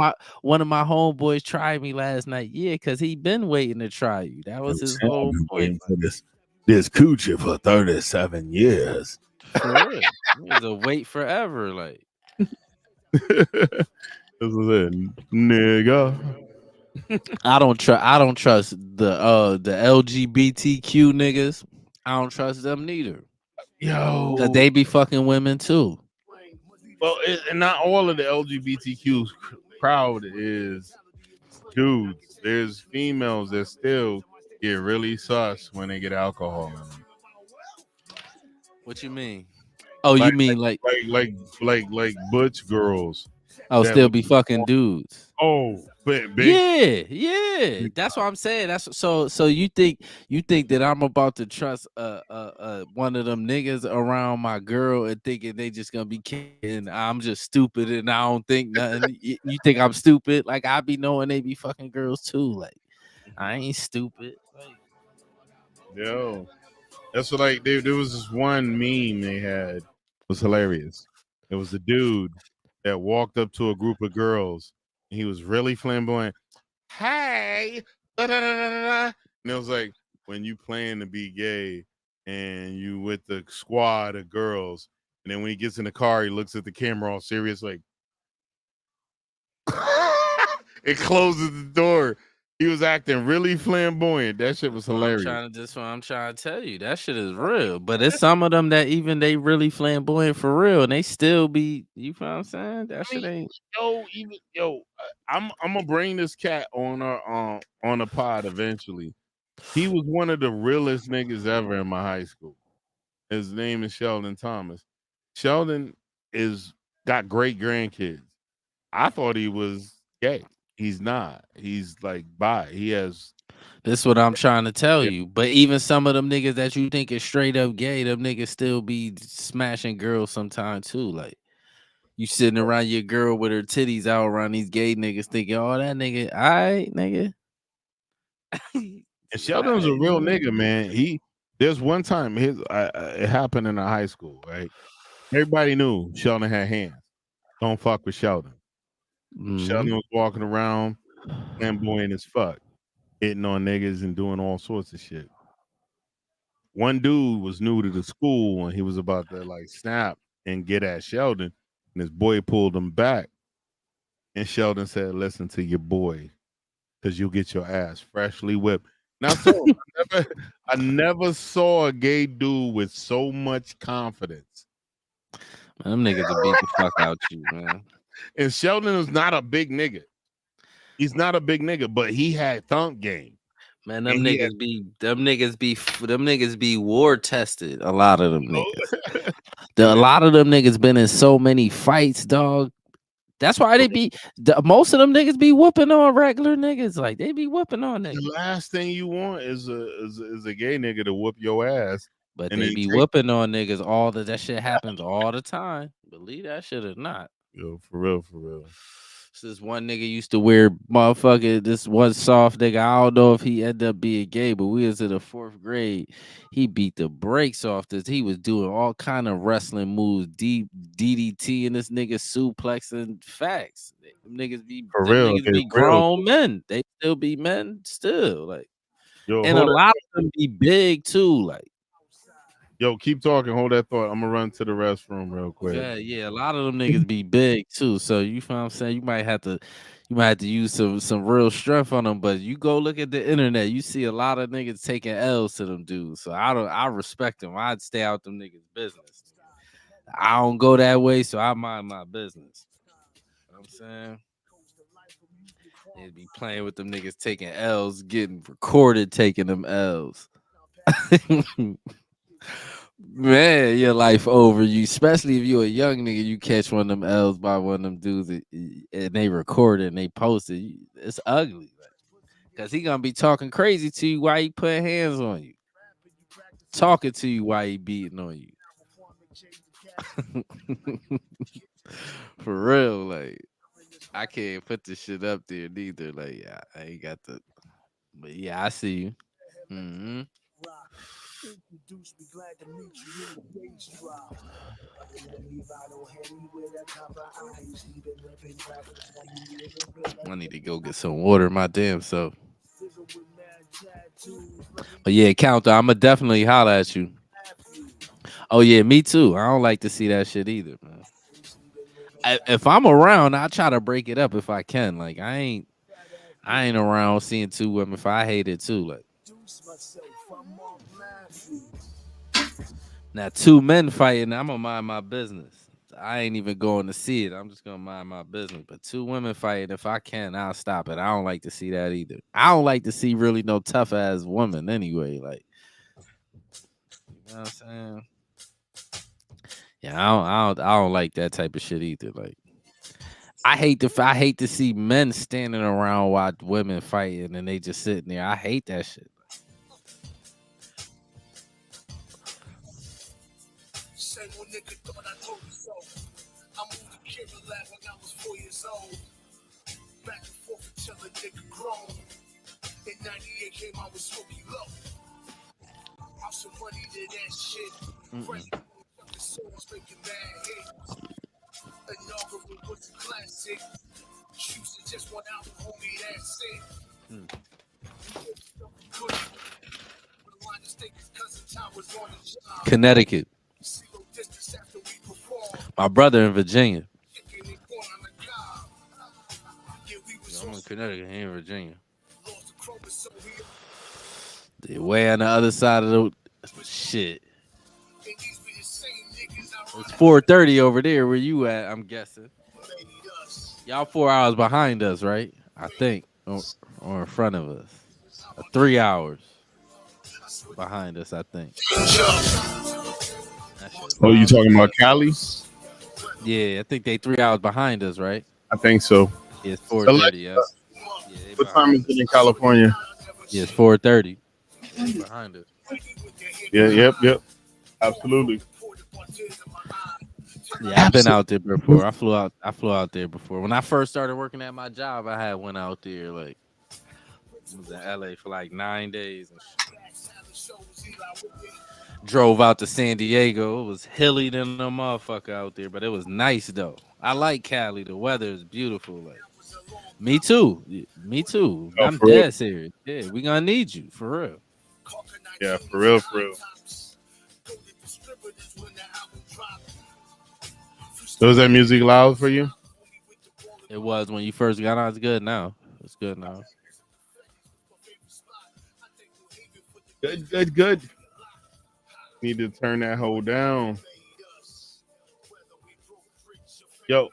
one of my homeboys tried me last night. Yeah, because he been waiting to try you. That was his whole point. For this coochie for 37 years. For real. It was a wait forever. Like this was it, nigga. I don't trust the LGBTQ niggas. I don't trust them neither. Yo, cause they be fucking women too. Well, and not all of the LGBTQ crowd is dudes. There's females that still get really sus when they get alcohol in them. What you mean? Oh, you mean like butch girls? Oh, still be fucking dudes. Oh, big. Yeah. That's what I'm saying. That's so you think that I'm about to trust one of them niggas around my girl and thinking they just gonna be kidding? I'm just stupid and I don't think nothing. You think I'm stupid? Like I be knowing they be fucking girls too. Like I ain't stupid. Like, yo, that's what like there was this one meme they had. It was hilarious. It was the dude that walked up to a group of girls and he was really flamboyant. Hey, da, da, da, da, da. And it was like when you plan to be gay and you with the squad of girls, and then when he gets in the car, he looks at the camera all serious, like it closes the door. He was acting really flamboyant. That shit was hilarious. That's what I'm trying to tell you. That shit is real. But it's some of them that even they really flamboyant for real, and they still be. You know what I'm saying? That shit ain't. I'm gonna bring this cat on a pod eventually. He was one of the realest niggas ever in my high school. His name is Sheldon Thomas. Sheldon got great grandkids. I thought he was gay. He's not. He's like bi. He has. This is what I'm trying to tell you. But even some of them niggas that you think is straight up gay, them niggas still be smashing girls sometimes too. Like you sitting around your girl with her titties out around these gay niggas thinking, oh, that nigga, all right, nigga. And Sheldon's a real nigga, man. There's one time it happened in a high school, right? Everybody knew Sheldon had hands. Don't fuck with Sheldon. Sheldon was walking around flamboyant as fuck, hitting on niggas and doing all sorts of shit. One dude was new to the school and he was about to like snap and get at Sheldon, and his boy pulled him back. And Sheldon said, "Listen to your boy. because you'll get your ass freshly whipped. Now, so I never saw a gay dude with so much confidence. Man, them niggas will beat the fuck out you, man. And Sheldon is not a big nigga. He's not a big nigga, but he had thump game. Man, them niggas be war tested. A lot of them niggas. A lot of them niggas been in so many fights, dog. That's why they be most of them niggas be whooping on regular niggas. Like they be whooping on niggas. The last thing you want is a gay nigga to whoop your ass. But they be whooping on niggas all that shit happens all the time. Believe that shit or not. Yo, for real, for real. This one nigga used to wear this one soft nigga. I don't know if he ended up being gay, but we was in the 4th grade. He beat the brakes off this. He was doing all kind of wrestling moves, DDT, and this nigga suplexing facts. Them niggas be for real. Niggas be grown men. They still be men still. Like, yo, and a lot of them be big too. Like, yo, keep talking. Hold that thought. I'm gonna run to the restroom real quick. Yeah. A lot of them niggas be big too. So you feel what I'm saying? You might have to use some real strength on them. But you go look at the internet, you see a lot of niggas taking L's to them dudes. So I respect them. I'd stay out them niggas' business. I don't go that way, so I mind my business. You know what I'm saying? They'd be playing with them niggas taking L's, getting recorded taking them L's. Man, your life over. You, especially if you're a young nigga, you catch one of them L's by one of them dudes and they record it and they post it. It's ugly. Because he gonna be talking crazy to you while he putting hands on you. Talking to you while he beating on you. For real, like I can't put this shit up there neither. Like, yeah, I ain't got the. But yeah, I see you. Mm-hmm. I need to go get some water my damn self. But yeah, Counter, I'ma definitely holler at you. Oh yeah, me too. I don't like to see that shit either, man. If I'm around, I try to break it up if I can. Like I ain't around seeing two women if I hate it too. Like now, two men fighting, I'm gonna mind my business. I ain't even going to see it. I'm just gonna mind my business. But two women fighting, if I can, I'll stop it. I don't like to see that either. I don't like to see really no tough ass woman anyway. Like, you know what I'm saying? Yeah, I don't like that type of shit either. Like, I hate to see men standing around while women fighting and they just sitting there. I hate that shit. Nigga thought I told you so. I moved to Kira Lab when I was 4 years old. Back and forth until a nigga grown. In 98 came out with Smokey Low. I some money to that shit. Fresh the songs making mad hits. Inaugural was a classic. Choosing just one album, homie, that's it. Connecticut. My brother in Virginia. I'm in Connecticut, he in Virginia. They're way on the other side of the shit. It's 4:30 over there where you at, I'm guessing. Y'all 4 hours behind us, right? I think. Or in front of us. 3 hours behind us, I think. Oh, you talking about Cali? Yeah, I think they 3 hours behind us, right? I think so. Yeah, it's 4:30. Yeah. What time is it in California? Yeah, it's 4:30. Behind us. Yeah, yep. Absolutely. Yeah, I've been out there before. I flew out there before. When I first started working at my job, I had went out there like I was in LA for like 9 days and shit. Drove out to San Diego. It was hilly than a motherfucker out there, but it was nice though. I like Cali. The weather is beautiful. Like me too. Oh, I'm dead serious. Yeah, we gonna need you for real. Yeah, for real. So is that music loud for you? It was when you first got on. It's good now. Good. Need to turn that hoe down. Yo.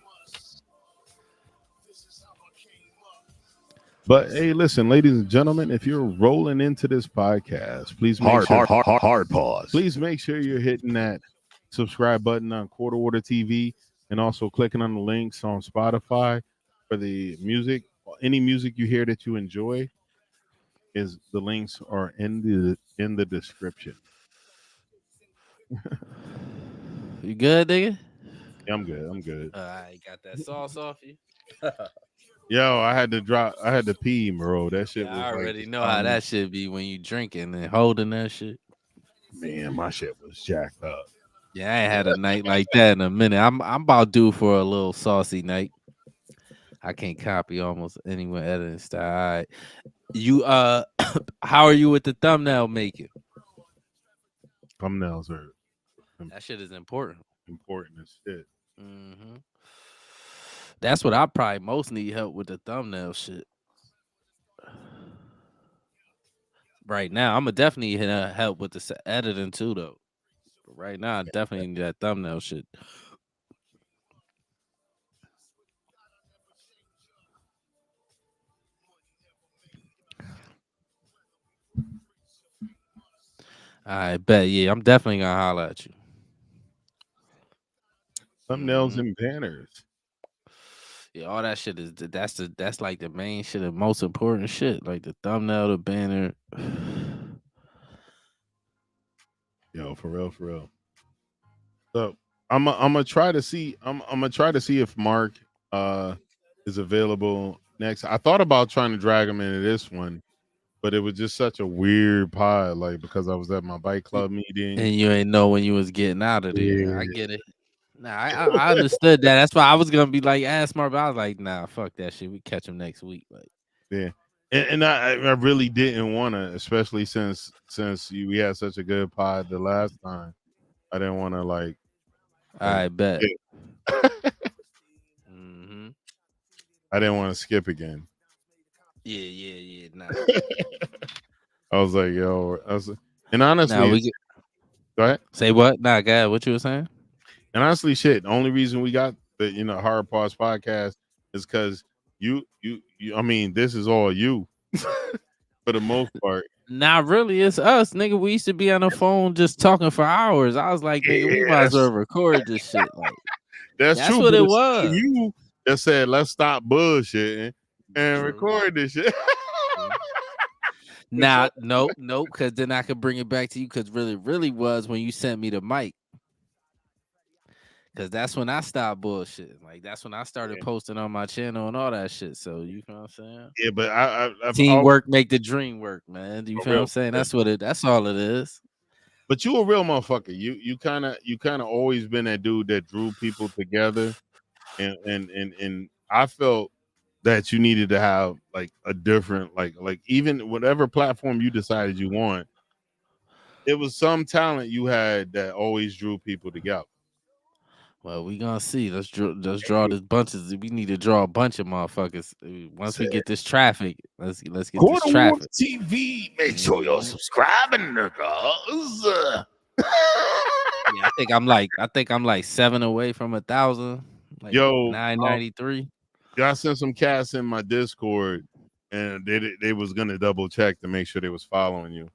But hey, listen, ladies and gentlemen, if you're rolling into this podcast, please make hard pause. Please make sure you're hitting that subscribe button on Quarter Water TV and also clicking on the links on Spotify for the music. Any music you hear that you enjoy, is the links are in the description. You good, nigga? Yeah, I'm good. I got that sauce off you. Yo, I had to pee, bro. That shit was I already know how that shit be when you drinking and holding that shit. Man, my shit was jacked up. Yeah, I ain't had a night like that in a minute. I'm about due for a little saucy night. I can't copy almost anyone editing style. All right. You how are you with the thumbnail making? Thumbnails are that shit is important. Important as shit. Mm-hmm. That's what I probably most need help with, the thumbnail shit. Right now, I'm gonna definitely help with the editing too, though. But right now, I definitely need that thumbnail shit. I bet. Yeah, I'm definitely gonna holler at you. Thumbnails and banners. Yeah, all that shit is that's like the main shit, the most important shit. Like the thumbnail, the banner. Yo, for real. So I'm gonna try to see. I'm gonna try to see if Mark is available next. I thought about trying to drag him into this one, but it was just such a weird pod, like because I was at my bike club meeting and you ain't know when you was getting out of there. Yeah. I get it. Nah, I understood that. That's why I was gonna be like, ask Mark, but I was like, nah, fuck that shit. We catch him next week. Like, yeah, and I really didn't want to, especially since we had such a good pod the last time. I didn't want to like. I bet. Mm-hmm. I didn't want to skip again. Yeah. Nah. I was like, yo, and honestly, go ahead. Say what? Nah, go ahead. What you were saying? And honestly, shit, the only reason we got the Hard Pause podcast is because you. I mean, this is all you for the most part. Not really, it's us, nigga. We used to be on the phone just talking for hours. I was like, nigga, we might as well record this shit. Like, that's true. What it was. You that said, let's stop bullshitting and record this shit. Nah, nope, because then I could bring it back to you. Because really was when you sent me the mic. Because that's when I stopped bullshitting. Like, that's when I started posting on my channel and all that shit. So, you know what I'm saying? Yeah, but I've teamwork make the dream work, man. Do you feel what I'm saying? That's all it is. But you a real motherfucker. You kind of always been that dude that drew people together. And I felt that you needed to have like a different, like even whatever platform you decided you want, it was some talent you had that always drew people together. Well, we gonna see. Let's draw this bunches. We need to draw a bunch of motherfuckers. Once we get this traffic, let's get this traffic. TV. Make sure you're subscribing, niggas. Yeah, I think I'm like 7 away from 1,000. Like, yo, 993. I sent some cats in my Discord, and they was gonna double check to make sure they was following you.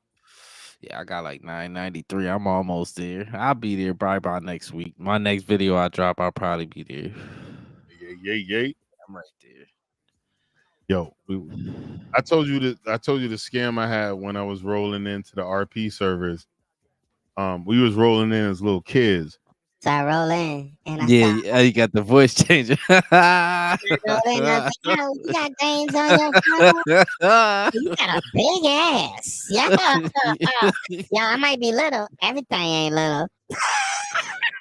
Yeah, I got like 993. I'm almost there. I'll be there probably by next week. My next video I drop, I'll probably be there. Yeah. I'm right there. Yo, I told you the scam I had when I was rolling into the RP servers. We was rolling in as little kids. So I roll in and you got the voice changer. Roll in, I was like, yo, you got games on your phone? You got a big ass. Yo, I might be little. Everything ain't little.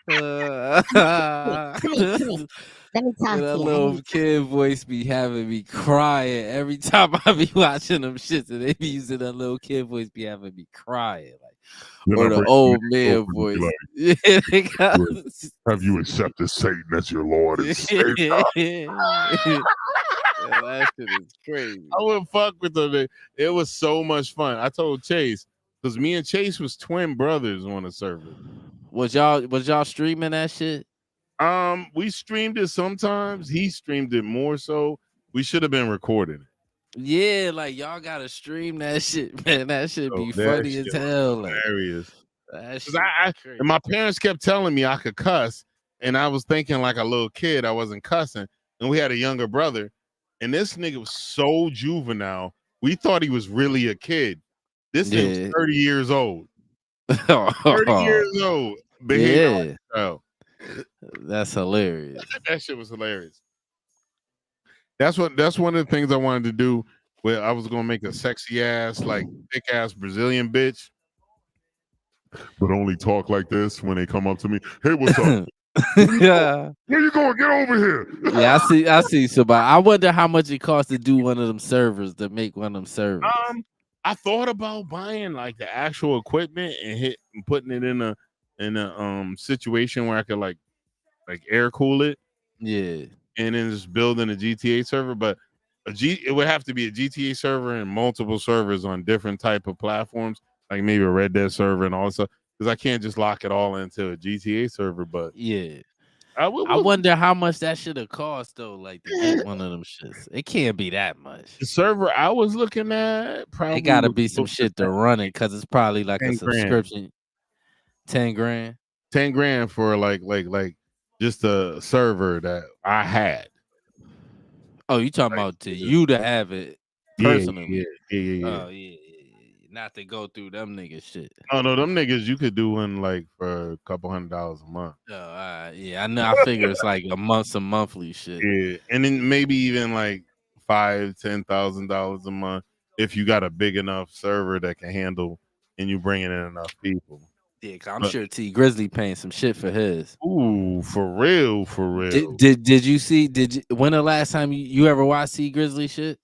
Let me talk to you. That little kid voice be having me crying every time I be watching them shits, and they be using that little kid voice be having me crying, like, or the old man voice. Have you accepted Satan as your Lord and Savior? That shit is crazy. I wouldn't fuck with them. It was so much fun. I told Chase, Because me and Chase was twin brothers on a server. Was y'all streaming that shit? We streamed it sometimes. He streamed it more so. We should have been recording it. Yeah, like y'all gotta stream that shit, man. That shit be That funny shit as hell. was Like, hilarious. that shit And my parents kept telling me I could cuss, and I was thinking like a little kid. I wasn't cussing, and we had a younger brother, and this nigga was so juvenile. We thought he was really a kid. This nigga was 30 years old. 30 years old. Yeah. That's hilarious. That shit was hilarious. That's one of the things I wanted to do. Where I was gonna make a sexy ass, like thick ass Brazilian bitch, but only talk like this when they come up to me. Hey, what's up? Yeah. Where you going? Get over here. Yeah, I see somebody. I wonder how much it costs to do one of them servers, to make one of them servers. I thought about buying like the actual equipment and putting it in a situation where I could like air cool it. Yeah. And then just building a GTA server, but it would have to be a GTA server and multiple servers on different type of platforms, like maybe a Red Dead server and all that stuff. Because I can't just lock it all into a GTA server. But yeah, I wonder how much that should have cost though, like to get one of them shits. It can't be that much. The server I was looking at, probably it got to be some shit to run it, because it's probably like a subscription. 10 grand. 10 grand for like just a server that I had. Oh, you talking about you to have it personally? Yeah. Oh, yeah. Not to go through them niggas shit. Oh no, them niggas you could do one like for a couple $100 a month. Oh, yeah, I know. I figure it's like some monthly shit. Yeah, and then maybe even like $5,000-$10,000 a month if you got a big enough server that can handle and you bringing in enough people. Yeah, cause I'm sure T Grizzly paying some shit for his. Ooh, for real. Did you see? When the last time you ever watched T Grizzly shit?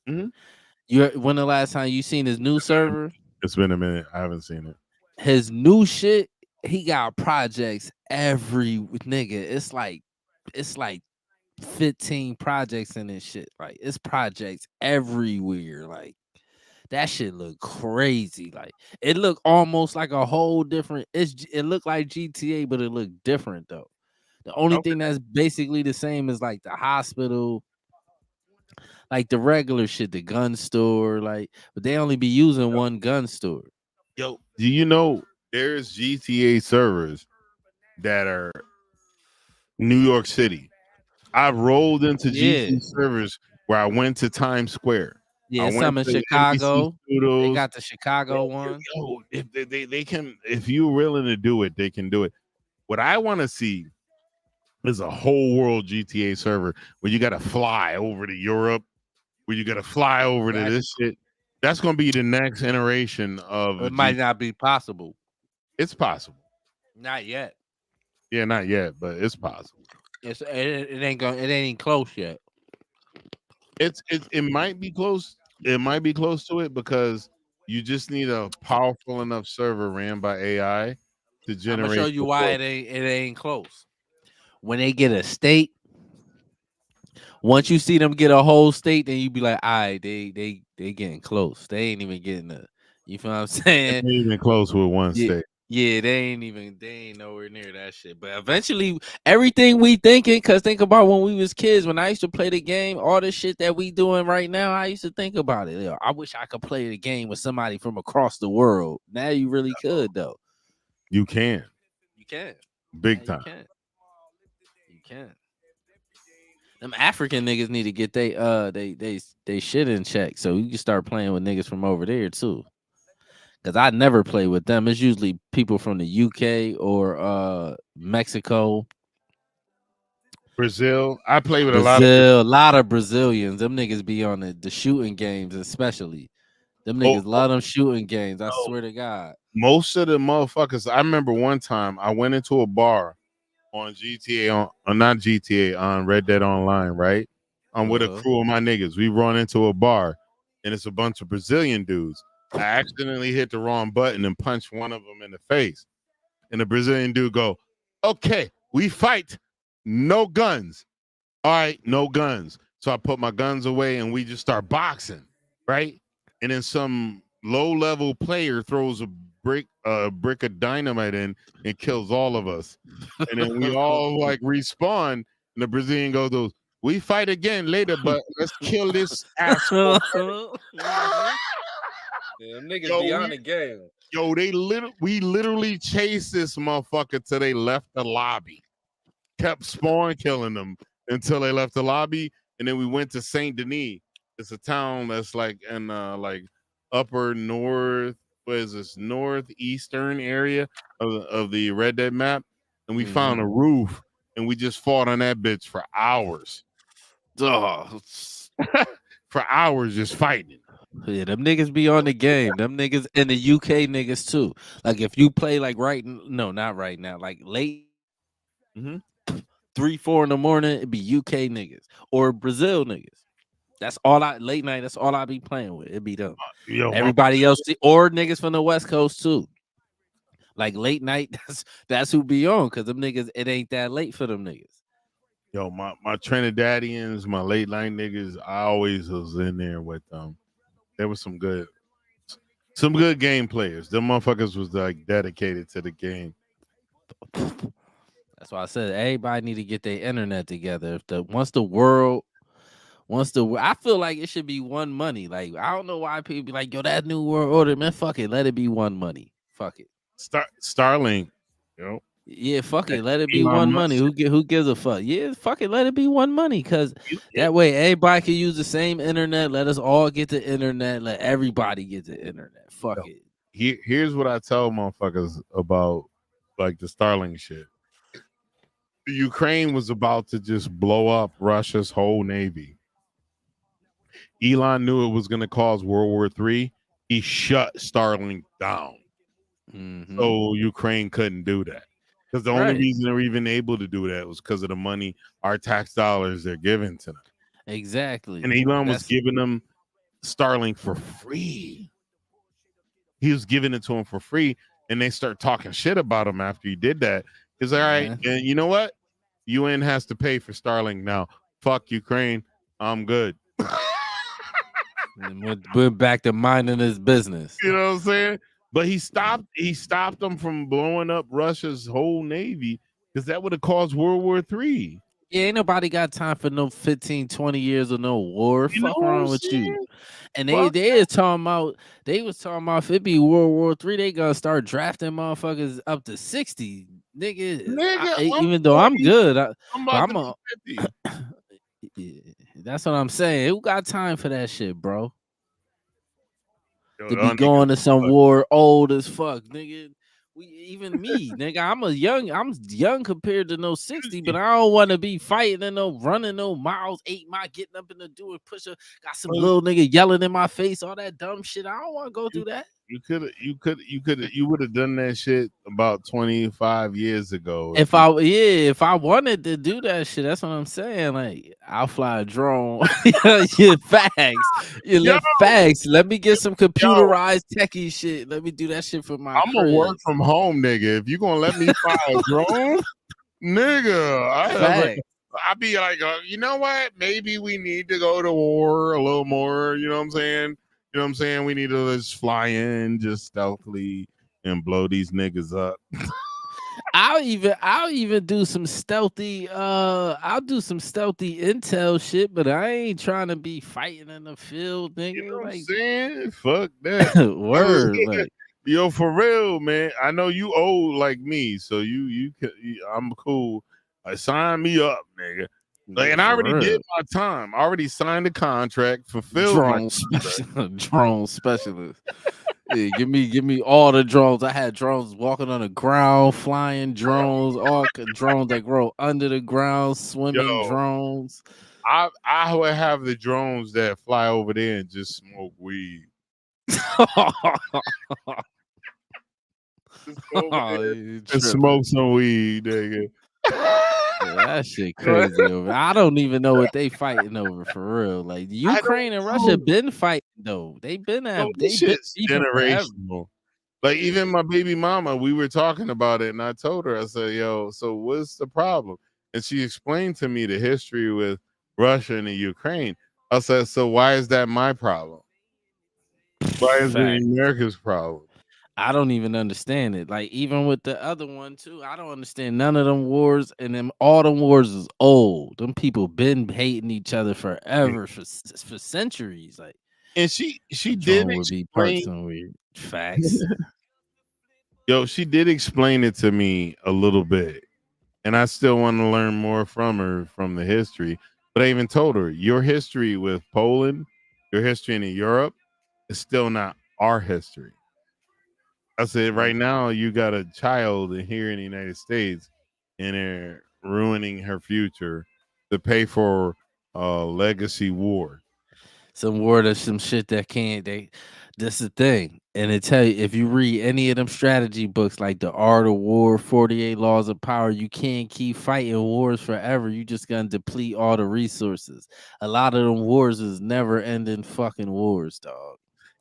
Mm-hmm. When the last time you seen his new server? It's been a minute. I haven't seen it. His new shit, he got projects every nigga. It's like 15 projects in this shit. Like, it's projects everywhere. Like, that shit look crazy. Like, it look almost like a whole different. It looked like GTA, but it looked different though. The only thing that's basically the same is like the hospital, like the regular shit, the gun store. Like, but they only be using one gun store. Yo, do you know there's GTA servers that are New York City? I've rolled into GTA servers where I went to Times Square. Yeah, some in Chicago. They got the Chicago one. Yo, if they can, if you're willing to do it, they can do it. What I want to see is a whole world GTA server where you got to fly over to Europe, where you got to fly over to this shit. That's going to be the next iteration of. It might not be possible. It's possible. Not yet. Yeah, not yet, but it's possible. It ain't close yet. It might be close. It might be close to it because you just need a powerful enough server ran by AI to generate. I'm gonna show you why it ain't close. When they get a state, once you see them get a whole state, then you be like, all right, they getting close. They ain't even getting you feel what I'm saying? They ain't even close with one state. Yeah, they ain't nowhere near that shit. But eventually, everything we thinking, cause think about when we was kids, when I used to play the game, all the shit that we doing right now, I used to think about it. I wish I could play the game with somebody from across the world. Now you really could though. You can. Big time. You can. Them African niggas need to get they shit in check, so you can start playing with niggas from over there too. Cause I never play with them. It's usually people from the UK or Mexico, Brazil. I play with a lot of Brazilians. Them niggas be on the shooting games, especially. Them niggas love them shooting games. I swear to God. Most of the motherfuckers. I remember one time I went into a bar on GTA not GTA on Red Dead Online, right? I'm with a crew of my niggas. We run into a bar and it's a bunch of Brazilian dudes. I accidentally hit the wrong button and punched one of them in the face. And the Brazilian dude go, okay, we fight. No guns. All right, no guns. So I put my guns away and we just start boxing, right? And then some low-level player throws a brick of dynamite in and kills all of us. And then we all like respawn, and the Brazilian goes, "We fight again later, but let's kill this asshole." Yeah, niggas be on the game. Yo, we literally chased this motherfucker till they left the lobby. Kept spawn killing them until they left the lobby, and then we went to Saint Denis. It's a town that's like in like upper north, what is this, northeastern area of the Red Dead map, and we found a roof, and we just fought on that bitch for hours. For hours just fighting. Yeah, them niggas be on the game. Them niggas and the UK niggas too. Like if you play like not right now, like late 3-4 in the morning, it'd be UK niggas or Brazil niggas. That's all late night. That's all I be playing with. It'd be them. Everybody else or niggas from the West Coast too. Like late night, that's who be on because them niggas, it ain't that late for them niggas. Yo, my Trinidadians, my late night niggas, I always was in there with them. There was some good game players. Them motherfuckers was like dedicated to the game. That's why I said everybody need to get their internet together. I feel like it should be one money. Like I don't know why people be like, yo, that new world order, man. Fuck it, let it be one money. Fuck it. Starlink, yo. Yeah, fuck it. Let it be one money. Who gives a fuck? Yeah, fuck it. Let it be one money. Cause that way everybody can use the same internet. Let us all get the internet. Let everybody get the internet. Fuck it. Here's what I tell motherfuckers about like the Starlink shit. Ukraine was about to just blow up Russia's whole navy. Elon knew it was going to cause World War III. He shut Starlink down. So Ukraine couldn't do that. Because the only reason they're even able to do that was because of the money, our tax dollars they're giving to them. Exactly. And Elon was giving them Starlink for free. He was giving it to them for free, and they start talking shit about him after he did that. Because all right, and you know what? UN has to pay for Starlink now. Fuck Ukraine. I'm good. And went back to minding his business. You know what I'm saying? But he stopped them from blowing up Russia's whole navy because that would have caused World War III. Yeah, ain't nobody got time for no 15, 20 years of no war. Fuck wrong with you. And they was talking about if it be World War III, they gonna start drafting motherfuckers up to 60. Nigga, even though I'm good, I'm 50. That's what I'm saying. Who got time for that shit, bro? To be going to some war old as fuck, nigga. Even me, nigga. I'm young compared to no 60, but I don't want to be fighting and no running no miles, 8 miles, getting up in the door, push up. Got some little nigga yelling in my face, all that dumb shit. I don't want to go through that. You would have done that shit about 25 years ago. If I wanted to do that shit, that's what I'm saying. Like, I'll fly a drone. Facts. Let me get some computerized techie shit. Let me do that shit for my I'm gonna work from home, nigga. If you gonna let me fly a drone, nigga, I'd be like, you know what? Maybe we need to go to war a little more. You know what I'm saying? You know what I'm saying? We need to just fly in just stealthily and blow these niggas up. I'll even do some stealthy I'll do some stealthy intel shit, but I ain't trying to be fighting in the field, nigga. You know what I'm saying? Fuck that. Word. Like, yo, for real, man. I know you old like me, so I'm cool. Sign me up, nigga. Like, and I already did my time. I already signed the contract, fulfilled drone specialist. Yeah, give me all the drones. I had drones walking on the ground, flying drones, all drones that grow under the ground, swimming drones. I would have the drones that fly over there and just smoke weed. Smoke some weed, nigga. Yeah, that shit crazy over. I don't even know what they fighting over for real. Like Ukraine and Russia been fighting though. They been generational. Like even my baby mama, we were talking about it, and I told her, I said, "Yo, so what's the problem?" And she explained to me the history with Russia and the Ukraine. I said, "So why is that my problem?" Why is Fact. it America's problem? I don't even understand it. Like even with the other one too, I don't understand none of them wars. And them all them wars is old. Them people been hating each other forever for centuries. Like And she did John would be explain. parts and weird facts. Yo, she did explain it to me a little bit, and I still want to learn more from her from the history. But I even told her your history with Poland, your history in Europe, is still not our history. I said, right now you got a child here in the United States, and they're ruining her future to pay for a legacy war. Some word of some shit that can't. That's the thing. And it tell you if you read any of them strategy books like The Art of War, 48 Laws of Power, you can't keep fighting wars forever. You just gonna deplete all the resources. A lot of them wars is never ending fucking wars, dog.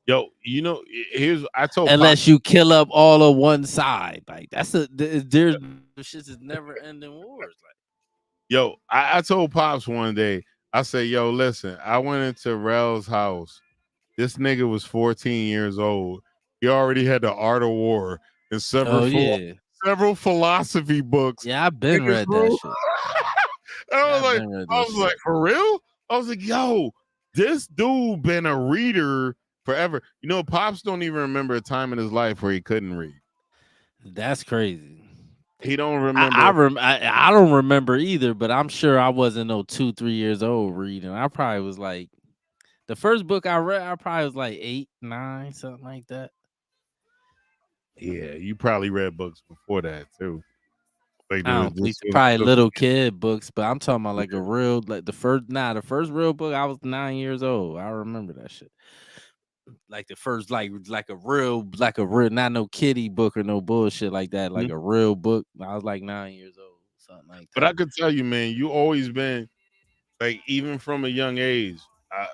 Yo, here's I told Unless you kill up all of one side. Like there's shit is never ending wars. Like yo, I told Pops one day, I said, yo, listen, I went into Rel's house. This nigga was 14 years old. He already had The Art of War and several philosophy books. Yeah, I've been read that shit. And I was like, for real? I was like, yo, this dude been a reader forever. Pops don't even remember a time in his life where he couldn't read. That's crazy. He don't remember. I don't remember either, but I'm sure I wasn't no 2-3 years old reading. I probably was like the first book I read. I probably was like 8, 9, something like that. Yeah, you probably read books before that too. Like probably little kid books, but I'm talking about like a real the first real book. I was 9 years old. I remember that shit. Like the first like a real not no kiddie book or no bullshit like that. Like a real book. I was like 9 years old, something like that. But I could tell you, man, you always been like even from a young age. I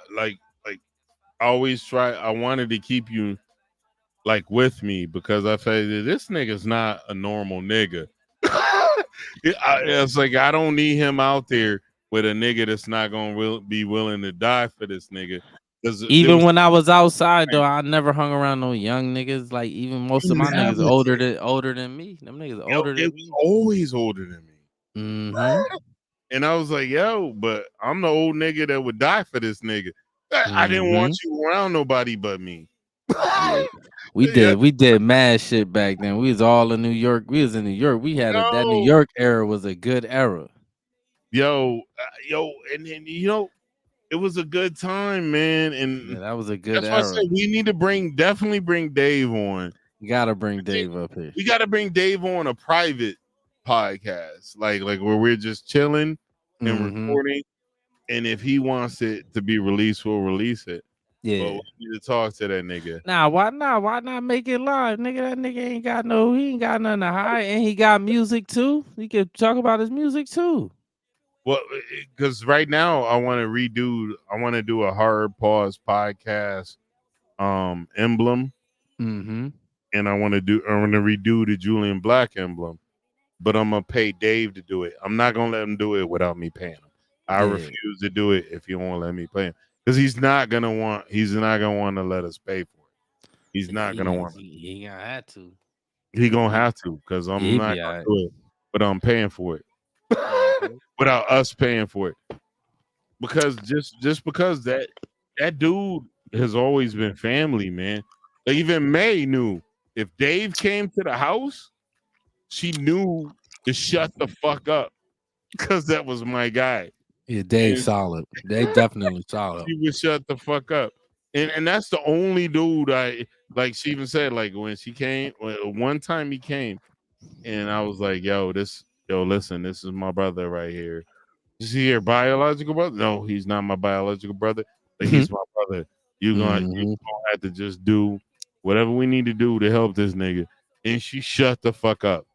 always try. I wanted to keep you like with me because I felt that this nigga's not a normal nigga. It's like I don't need him out there with a nigga that's not gonna be willing to die for this nigga. Even when I was outside though, I never hung around no young niggas. Like even most of my niggas older than me. Them niggas older than me. Always older than me. Mm-hmm. And I was like, yo, but I'm the old nigga that would die for this nigga. I didn't want you around nobody but me. We did mad shit back then. We was all in New York. We was in New York. We had that New York era was a good era. Yo, and then it was a good time, man. And that was a good era. That's why I said we need to definitely bring Dave on. You gotta bring Dave up here. We gotta bring Dave on a private podcast, like where we're just chilling and recording. And if he wants it to be released, we'll release it. Yeah, but we need to talk to that nigga. Why not make it live, nigga? That nigga he ain't got nothing to hide, and he got music too. He could talk about his music too. Well, because right now I want to do a Hard Pause podcast emblem, and I want to redo the Julian Blaq emblem, but I'm gonna pay Dave to do it. I'm not gonna let him do it without me paying him. I refuse to do it if he won't let me pay him, because he's not gonna want to let us pay for it. He's not gonna want. He gonna have to. He gonna have to, because I'm not gonna do it, but I'm paying for it. Without us paying for it, because just because that dude has always been family, man. Like even May knew if Dave came to the house, she knew to shut the fuck up, because that was my guy. Yeah, Dave's solid. Dave definitely solid. He would shut the fuck up, and that's the only dude I like. She even said like when she came, one time he came, and I was like, yo, listen, this is my brother right here. Is he your biological brother? No, he's not my biological brother, but he's my brother. You gonna have to just do whatever we need to do to help this nigga. And she shut the fuck up.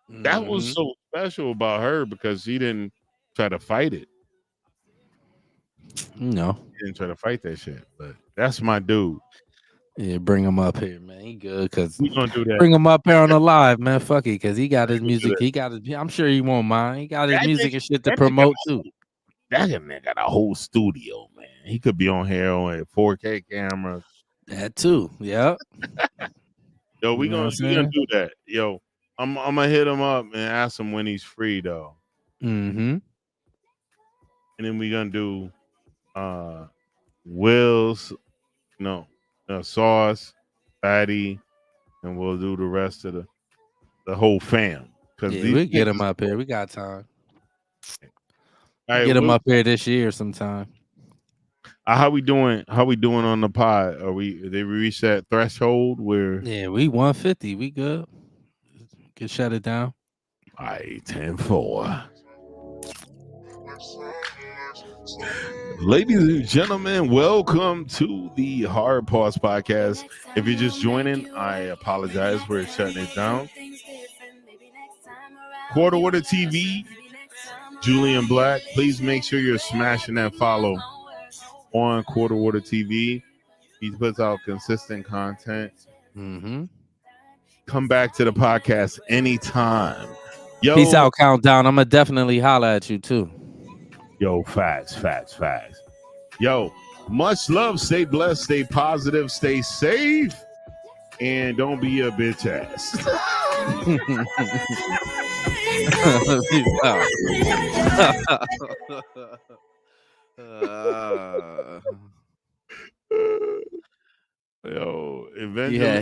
That was so special about her, because she didn't try to fight it. No, she didn't try to fight that shit. But that's my dude. Yeah, bring him up here, man. He good, because we gonna do that. Bring him up here on the live, man. Fuck it, because he got his music. I'm sure he won't mind. He got his music and shit to promote too. That man got a whole studio, man. He could be on here on a 4K camera. That too. Yep. Yo, we gonna do that. Yo, I'm gonna hit him up and ask him when he's free though. Mm-hmm. And then we gonna do Will's Sauce, Fatty, and we'll do the rest of the whole fam. Yeah, we'll get him up here. We got time. Right, get him up here this year sometime. How we doing? How we doing on the pod? Did we reach that threshold where? Yeah, we 150. We good. Can shut it down. All right, 10-4. Ladies and gentlemen, welcome to the Hard Pause Podcast. If you're just joining, I apologize. We're shutting it down. Quarter Order TV, Julian Blaq. Please make sure you're smashing that follow on Quarter Order TV. He puts out consistent content. Mm-hmm. Come back to the podcast anytime. Yo, peace out, Countdown. I'm gonna definitely holler at you too. Yo, facts. Yo, much love. Stay blessed. Stay positive. Stay safe. And don't be a bitch ass. Yo, eventually. Yeah.